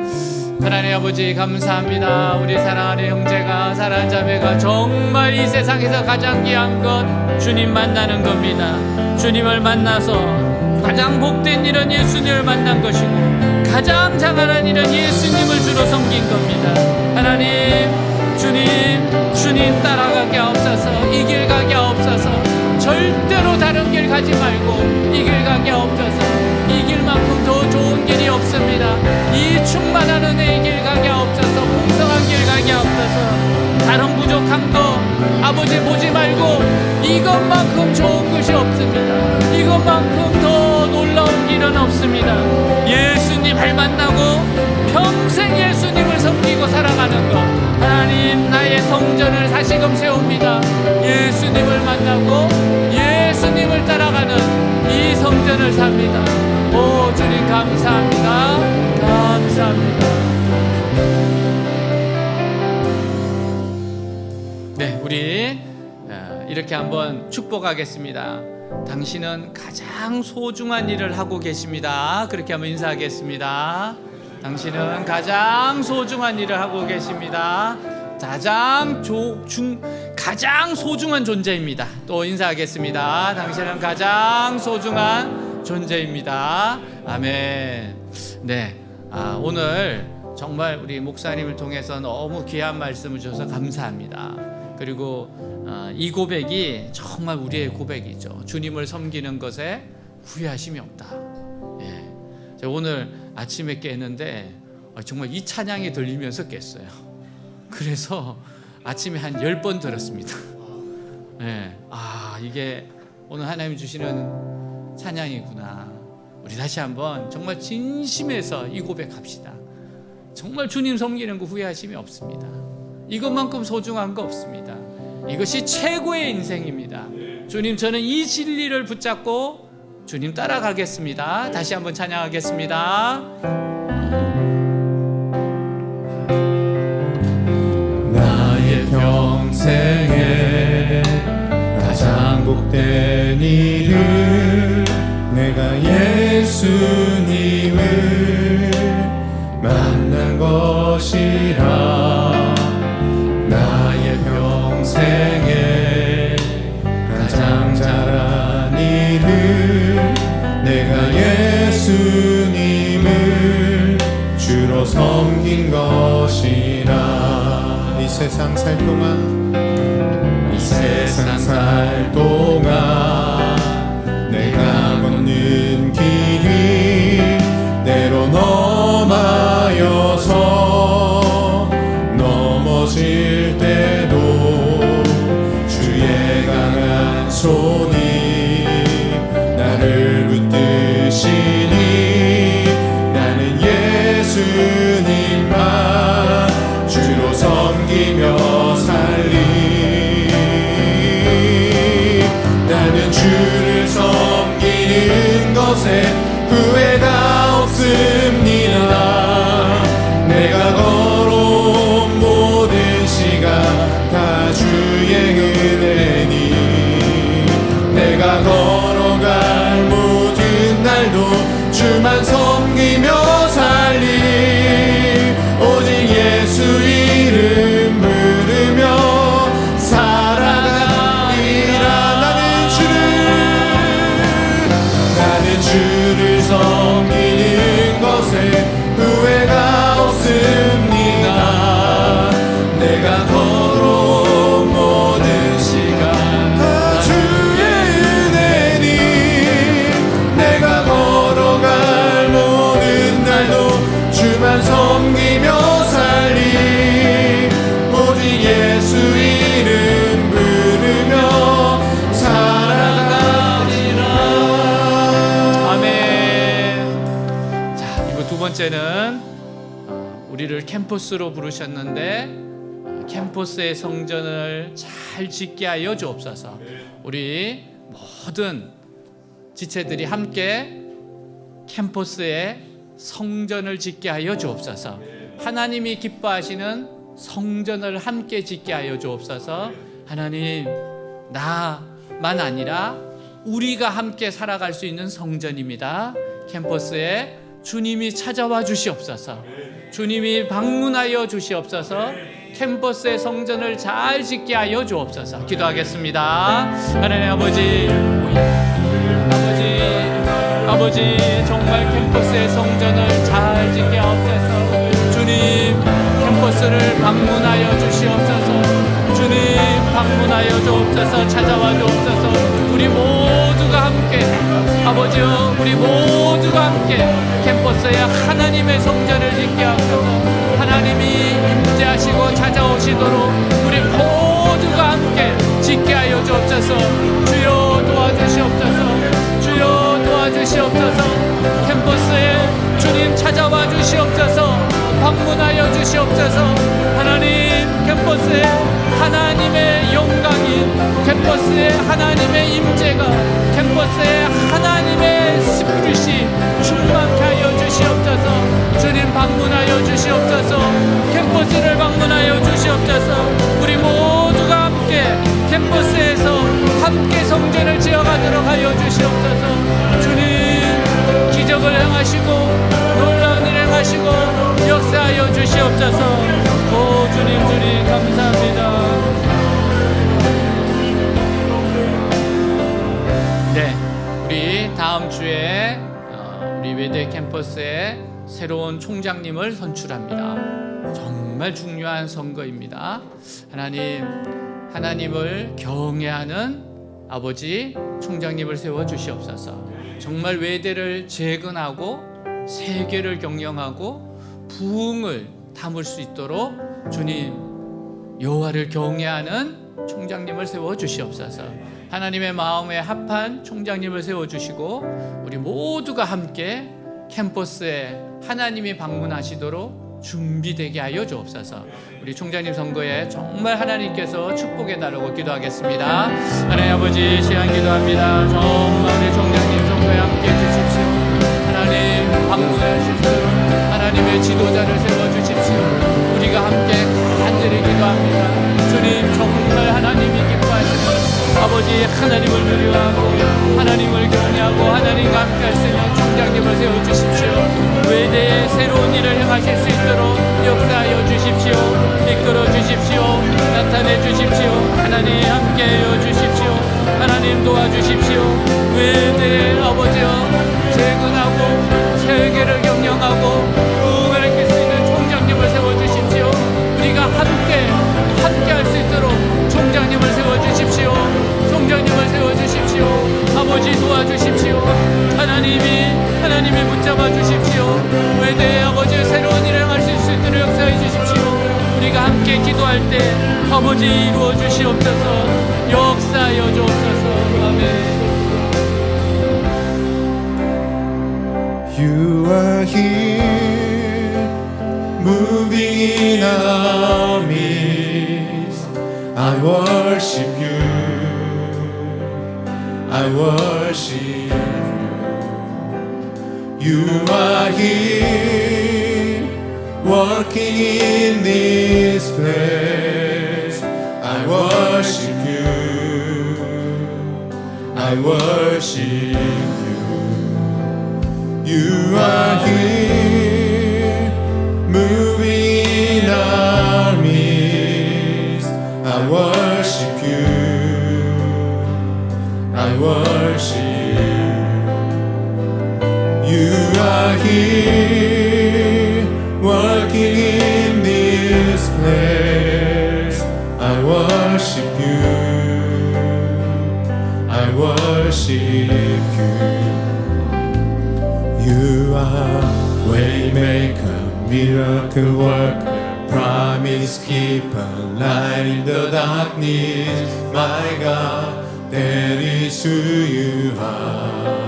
하나님 아버지, 감사합니다. 우리 사랑하는 형제가, 사랑하는 자매가 정말 이 세상에서 가장 귀한 것 주님 만나는 겁니다. 주님을 만나서 가장 복된 일은 예수님을 만난 것이고 가장 장안한 일은 예수님을 주로 섬긴 겁니다. 하나님, 주님 따라가게 하옵소서. 이 길 가게 하옵소서. 절대로 다른 길 가지 말고 이 길 가게 하옵소서. 이 길만큼 더 좋은 길이 없습니다. 이 충만한 은혜의 길 가게 하옵소서. 풍성한 길 가게 하옵소서. 다른 부족한 거 아버지 보지 말고 이것만큼 좋은 것이 없습니다. 이것만큼 더 놀라운 길은 없습니다. 예수님을 만나고 평생 예수님을 섬기고 살아가는 것, 하나님, 나의 성전을 다시금 세웁니다. 예수님을 만나고 예수님을 따라가는 이 성전을 삽니다. 오 주님, 감사합니다. 감사합니다. 네, 우리 이렇게 한번 축복하겠습니다. 당신은 가장 소중한 일을 하고 계십니다. 그렇게 한번 인사하겠습니다. 당신은 가장 소중한 일을 하고 계십니다. 가장 소중한 존재입니다. 또 인사하겠습니다. 당신은 가장 소중한 존재입니다. 아멘. 네, 오늘 정말 우리 목사님을 통해서 너무 귀한 말씀을 주셔서 감사합니다. 그리고 이 고백이 정말 우리의 고백이죠. 주님을 섬기는 것에 후회하심이 없다. 예. 제가 오늘 아침에 깼는데 정말 이 찬양이 들리면서 깼어요. 그래서 아침에 한 10번 들었습니다. 예. 이게 오늘 하나님 주시는 찬양이구나. 우리 다시 한번 정말 진심에서 이 고백합시다. 정말 주님 섬기는 거 후회하심이 없습니다. 이것만큼 소중한 거 없습니다. 이것이 최고의 인생입니다. 주님, 저는 이 진리를 붙잡고 주님 따라가겠습니다. 다시 한번 찬양하겠습니다. 나의 평생에 가장 복된 일은 내가 예수님을 만난 것이라. 나의 평생에 가장 잘한 일은 내가 예수님을 주로 섬긴 것이라. 이 세상 살 동안 내가 걷는 길이 때론 험하여서 넘어질 때도 주의 강한 손이 나를 붙드시니 나는 예수님만 주로 섬기며 살리. 나는 주를 섬기는 것에 후회가 없습니다. 내가 걸어온 모든 시간 다 주의 은혜니 내가 걸어갈 모든 날도 주만 섬기며 살리. 오직 예수 이름 부르며 살아가리라. 나는 주를 섬기는 것에 후회가 없습니다. 내가 걸어온 모든 시간 다 주의 은혜니 내가 걸어갈 모든 날도 주만 섬기며 살리. 오직 예수 이름 부르며 살아가리라. 아멘. 자, 이거 두 번째는 우리를 캠퍼스로 부르셨는데 캠퍼스의 성전을 잘 짓게 하여 주옵소서. 우리 모든 지체들이 함께 캠퍼스의 성전을 짓게 하여 주옵소서. 하나님이 기뻐하시는 성전을 함께 짓게 하여 주옵소서. 하나님, 나만 아니라 우리가 함께 살아갈 수 있는 성전입니다. 캠퍼스에 주님이 찾아와 주시옵소서. 주님이 방문하여 주시옵소서. 캠퍼스의 성전을 잘 짓게 하여 주옵소서. 기도하겠습니다. 하나님 아버지, 정말 캠퍼스의 성전을 잘 짓게 하옵소서. 주님, 캠퍼스를 방문하여 주시옵소서. 주님, 방문하여 주옵소서. 찾아와 주옵소서. 우리 모두가 함께, 아버지여, 우리 모두가 함께 캠퍼스에 하나님의 성전을 짓게 하옵소서. 하나님이 임재하시고 찾아오시도록 우리 모두가 함께 짓게 하여 주옵소서. 주여 도와주시옵소서. 주여 도와주시옵소서. 캠퍼스에 주님 찾아와 주시옵소서. 방문하여 주시옵소서. 하나님, 캠퍼스에 하나님의 영광이, 캠퍼스에 하나님의 임재가, 캠퍼스에 하나님의 스피릿이 충만케 하여 주시옵소서. 주님 방문하여 주시옵소서. 캠퍼스를 방문하여 주시옵소서. 우리 모두가 함께 캠퍼스에서 함께 성전을 지어가도록 하여 주시옵소서. 주님, 기적을 행하시고 놀라운 일 행하시고 역사하여 주시옵소서. 오 주님 감사합니다. 네, 우리 다음 주에 우리 외대 캠퍼스에 새로운 총장님을 선출합니다. 정말 중요한 선거입니다. 하나님을 경외하는 아버지 총장님을 세워 주시옵소서. 정말 외대를 재건하고 세계를 경영하고 부흥을 담을 수 있도록 주님, 여호와를 경외하는 총장님을 세워 주시옵소서. 하나님의 마음에 합한 총장님을 세워 주시고 우리 모두가 함께 캠퍼스에 하나님이 방문하시도록 준비되게 하여 주옵소서. 우리 총장님 선거에 정말 하나님께서 축복해 달라고 기도하겠습니다. 하나님 아버지, 시간 기도합니다. 정말 우리 총장님 선거에 함께 해주십시오. 하나님 방문해 주십시오. 하나님의 지도자를 세워 주십시오. 우리가 함께 간절히 기도합니다. 주님, 정말 하나님이 기뻐하시는 아버지, 하나님을 두려워하고 하나님을 경외하고 하나님과 함께 할 수 있는 총장님을 세워 주십시오. 외대에 새로운 일을 행하실 수 있도록 역사하여 주십시오. 이끌어 주십시오. 나타내 주십시오. 하나님 함께하여 주십시오. 하나님 도와주십시오. 외대의 아버지여, 재건하고 세계를 경영하고 부흥을 일으킬 수 있는 총장님을 세워 주십시오. 우리가 함께 할 수 있도록 총장님을 세워 주십시오. 총장님을 세워 주십시오. 아버지 도와주십시오. 하나님이 붙잡아 주십시오. 외대의 아버지, 새로운 일을 행할 수 있도록 역사해 주십시오. 우리가 함께 기도할 때 아버지 이루어 주시옵소서. 역사하여 주옵소서. 아멘. You are here, moving in our midst. I worship you. I worship you. You are here, working in this place. I worship you. I worship you. You are here, moving in our midst. I worship you. I worship you. You are here, working in this place. I worship you. I worship you. You are waymaker, miracle worker, promise keeper, light in the darkness. My God, that is who you are.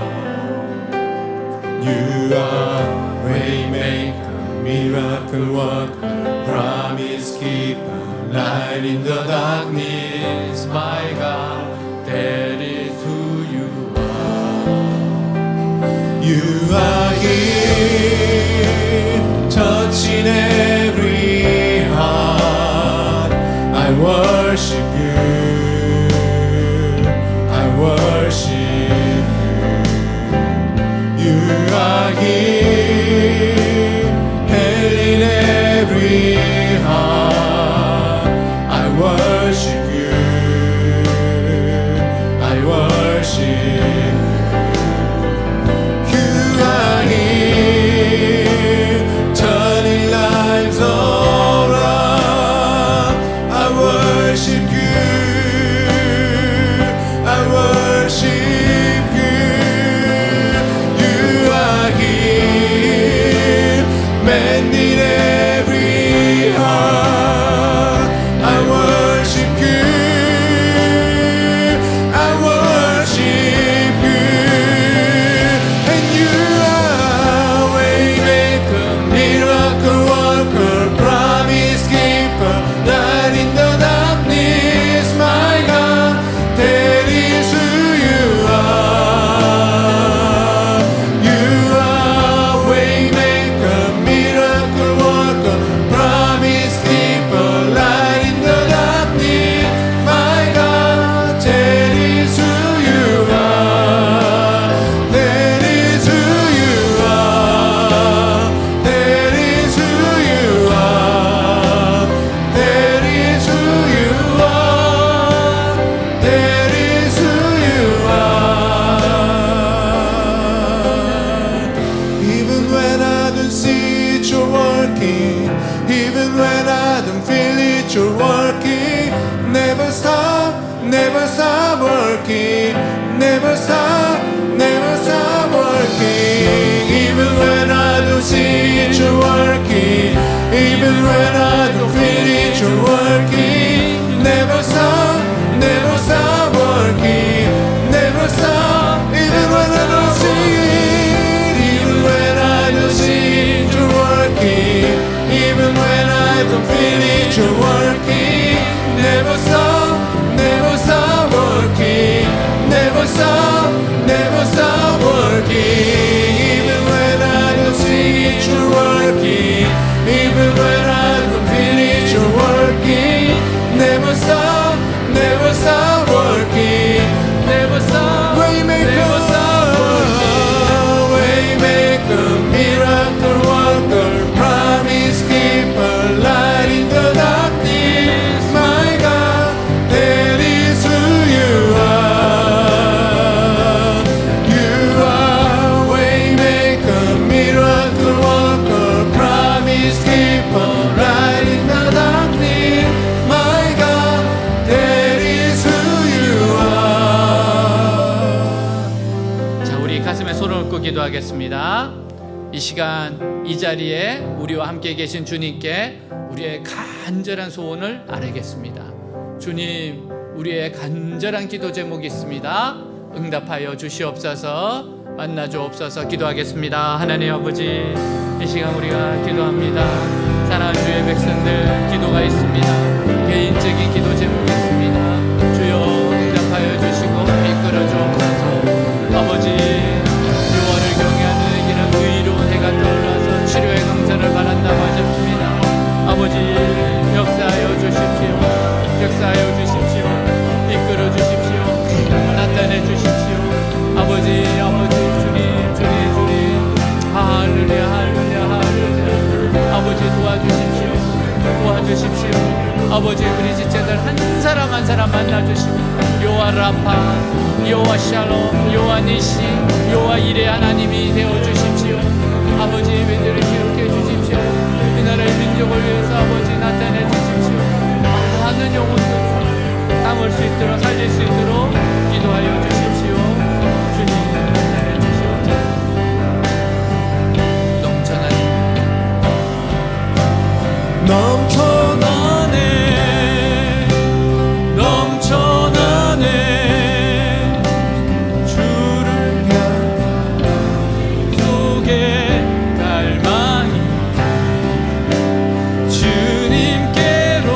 You are waymaker, miracle worker, promise keeper, light in the darkness, my God, that is who you are. You are here, touching every heart. I worship you, I worship you. You are here, healing every heart. I worship you, I worship you. You are here, turning lives around. I worship you, I worship you. You are here, mending every heart. I worship you, I worship you. And you are waymaker, miracle worker, promise keeper, light in the darkness, my God, that is who you are. You are waymaker, miracle worker, promise keeper, light in the darkness, my God, that is who you are. That is who you are. That is who you are. That is who you are. That is who you are. Even when I don't see it, you're working. Even when I don't feel it, you're working. Never stop working. Never stop working. Even when I don't see it, you're working. Even when I don't feel it, you're working. Never stop working. Never stop. Even when I don't see it, even when I don't see it, you're working. Even when I don't feel it, you're working. Never stop working. Never stop working. Even when I don't see it, you're working. Even when I don't feel it, you're working. Never stop working. Never stop. Waymaker, waymaker, miracle worker, promise keeper, light in the darkness, my God, that is who you are. You are waymaker, miracle worker, promise keeper, light in the darkness, my God, that is who you are. 자, 우리 가슴에 손을 얹고 기도하겠습니다. 이 시간 이 자리에 우리와 함께 계신 주님께 우리의 간절한 소원을 아뢰겠습니다. 주님, 우리의 간절한 기도 제목이 있습니다. 응답하여 주시옵소서, 만나 주옵소서. 기도하겠습니다. 하나님 아버지, 이 시간 우리가 기도합니다. 사랑하는 주의 백성들, 기도가 있습니다. 개인적인 기도 제목이 있습니다. 주여, 응답하여 주시고 이끌어 주옵소서. 아버지, 유월을 경외하는 이는 의로운 해가 떠올라서 치료의 강산을 바란다고 하셨습니다. 아버지, 역사하여 주십시오. 역사하여 주십시오. 이끌어 주십시오. 나타내 주십시오. 아버지, 주님, 할렐루야, 할렐루야, 할렐루야. 아버지, 도와주십시오. 아버지, 우리 지체들 한 사람 한 사람 만나주시고, 여호와 라파, 여호와 샬롬, 여호와 니시, 여호와 이레 하나님이 되어주십시오. 아버지, 민들을 기록해 주십시오. 이 나라의 민족을 위해서 아버지 나타내 주십시오. 많은 영혼들 담을 수 있도록 살릴 수 있도록 기도하여 주십시오. 주님, 나타내 주시옵소서. 넘쳐나네 주를 향 속에 갈망이 주님께로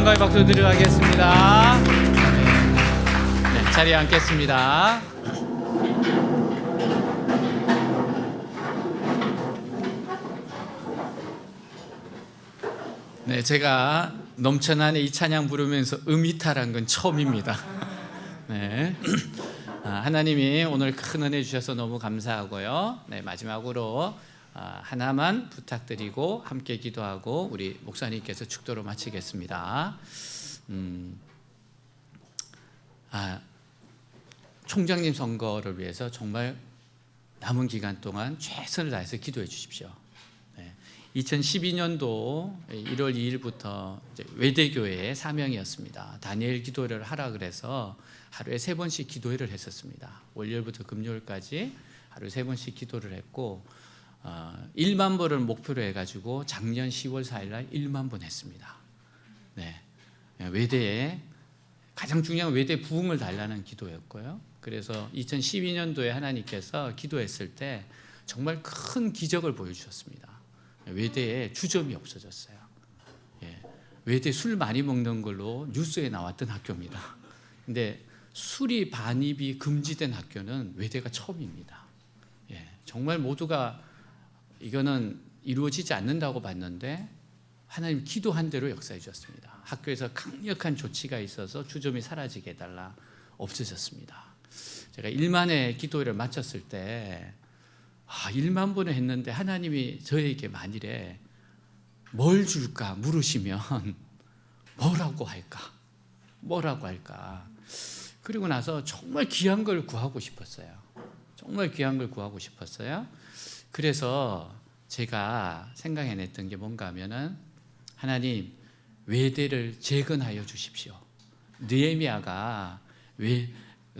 영광의 박수 드리겠습니다. 네, 자리에 앉겠습니다. 네, 제가 넘쳐나는 이 찬양 부르면서 음이탈한 건 처음입니다. 네, 하나님이 오늘 큰 은혜 주셔서 너무 감사하고요. 네, 마지막으로 하나만 부탁드리고 함께 기도하고 우리 목사님께서 축도로 마치겠습니다. 총장님 선거를 위해서 정말 남은 기간 동안 최선을 다해서 기도해 주십시오. 2012년도 1월 2일부터 외대교회의 사명이었습니다. 다니엘 기도회를 하라 그래서 하루에 3번씩 기도회를 했었습니다. 월요일부터 금요일까지 하루에 3번씩 기도를 했고 1만 번을 목표로 해가지고 작년 10월 4일날 1만 번 했습니다. 네, 외대에 가장 중요한 외대 부흥을 달라는 기도였고요. 그래서 2012년도에 하나님께서 기도했을 때 정말 큰 기적을 보여주셨습니다. 외대에 주점이 없어졌어요. 외대 술 많이 먹는 걸로 뉴스에 나왔던 학교입니다. 근데 술이 반입이 금지된 학교는 외대가 처음입니다. 정말 모두가 이거는 이루어지지 않는다고 봤는데 하나님 기도한 대로 역사해 주셨습니다. 학교에서 강력한 조치가 있어서 주점이 사라지게 해달라 없어졌습니다. 제가 1만의 기도회를 마쳤을 때 1만 번을 했는데 하나님이 저에게 만일에 뭘 줄까 물으시면 뭐라고 할까? 그리고 나서 정말 귀한 걸 구하고 싶었어요. 그래서 제가 생각해냈던 게 뭔가 하면은 하나님 외대를 재건하여 주십시오. 느헤미야가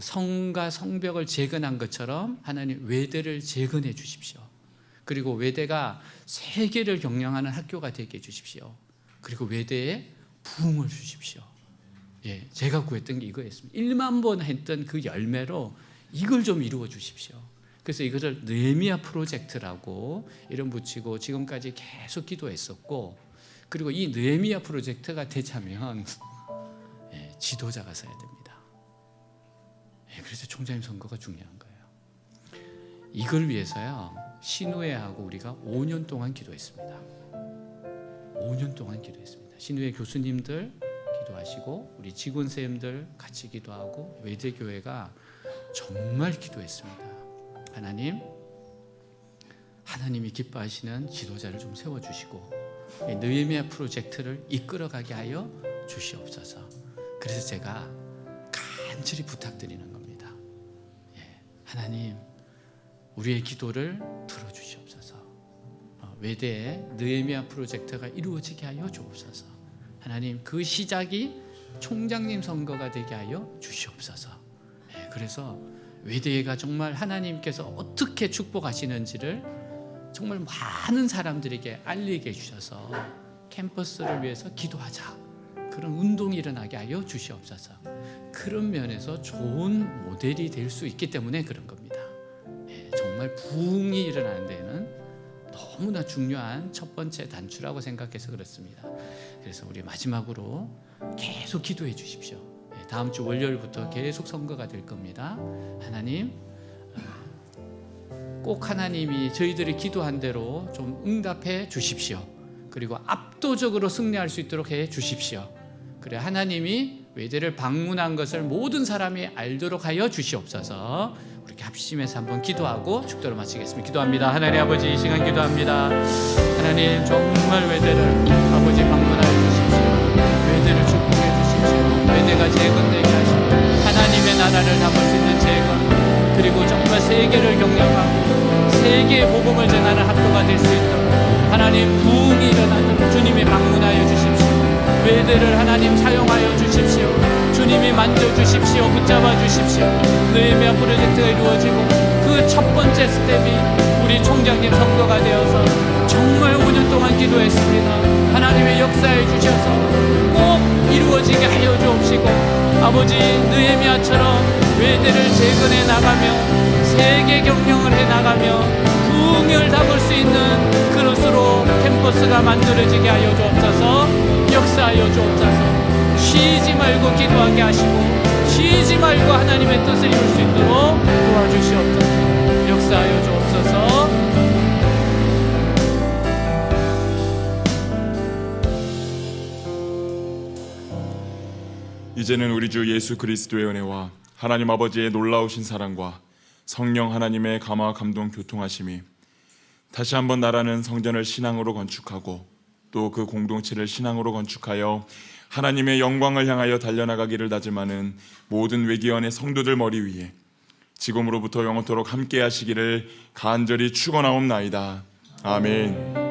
성과 성벽을 재건한 것처럼 하나님 외대를 재건해 주십시오. 그리고 외대가 세계를 경영하는 학교가 되게 해 주십시오. 그리고 외대에 부흥을 주십시오. 제가 구했던 게 이거였습니다. 1만 번 했던 그 열매로 이걸 좀 이루어 주십시오. 그래서 이것을 느헤미야 프로젝트라고 이름 붙이고 지금까지 계속 기도했었고, 그리고 이 느헤미야 프로젝트가 되자면 지도자가 서야 됩니다. 그래서 총장님 선거가 중요한 거예요. 이걸 위해서요 신우회하고 우리가 5년 동안 기도했습니다. 5년 동안 기도했습니다. 신우회 교수님들 기도하시고 우리 직원 선생님들 같이 기도하고 외대교회가 정말 기도했습니다. 하나님이 기뻐하시는 지도자를 좀 세워주시고 느헤미야 프로젝트를 이끌어가게 하여 주시옵소서. 그래서 제가 간절히 부탁드리는 겁니다. 하나님 우리의 기도를 들어주시옵소서. 외대에 느헤미야 프로젝트가 이루어지게 하여 주옵소서. 하나님 그 시작이 총장님 선거가 되게 하여 주시옵소서. 그래서 외대가 정말 하나님께서 어떻게 축복하시는지를 정말 많은 사람들에게 알리게 해주셔서 캠퍼스를 위해서 기도하자, 그런 운동이 일어나게 하여 주시옵소서. 그런 면에서 좋은 모델이 될 수 있기 때문에 그런 겁니다. 정말 부흥이 일어나는 데는 너무나 중요한 첫 번째 단추라고 생각해서 그렇습니다. 그래서 우리 마지막으로 계속 기도해 주십시오. 다음 주 월요일부터 계속 선거가 될 겁니다. 하나님 꼭 하나님이 저희들이 기도한 대로 좀 응답해 주십시오. 그리고 압도적으로 승리할 수 있도록 해 주십시오. 그래 하나님이 외대를 방문한 것을 모든 사람이 알도록 하여 주시옵소서. 이렇게 합심해서 한번 기도하고 축도를 마치겠습니다. 기도합니다. 하나님 아버지, 이 시간 기도합니다. 하나님 정말 외대를 아버지 방문하여 주십시오. 외대를 축복해 주십시오. 외대가 재건되게 하시고 하나님의 나라를 담을 수 있는 재건, 그리고 정말 세계를 경영하고 세계의 복음을 전하는 학교가 될 수 있도록 하나님 부흥이 일어나도록 주님이 방문하여 주십시오. 외대를 하나님 사용하여 주십시오. 주님이 만져주십시오. 붙잡아 주십시오. 느헤미야 프로젝트가 이루어지고 그 첫 번째 스텝이 우리 총장님 선거가 되어서 정말 5년 동안 기도했습니다. 하나님의 역사해 주셔서 꼭 이루어지게 하여 주옵시고 아버지 느헤미야처럼 외대를 재건해 나가며 세계 경영을 해 나가며 부흥을 담을 수 있는 그릇으로 캠퍼스가 만들어지게 하여 주옵소서. 역사하여 주옵소서. 쉬지 말고 기도하게 하시고 쉬지 말고 하나님의 뜻을 이룰 수 있도록 도와주시옵소서. 역사하여 주옵소서. 이제는 우리 주 예수 그리스도의 은혜와 하나님 아버지의 놀라우신 사랑과 성령 하나님의 감화 감동 교통하심이 다시 한번 나라는 성전을 신앙으로 건축하고 또 그 공동체를 신앙으로 건축하여 하나님의 영광을 향하여 달려나가기를 다짐하는 모든 외기원의 성도들 머리 위에 지금으로부터 영원토록 함께 하시기를 간절히 축원하옵나이다. 아멘.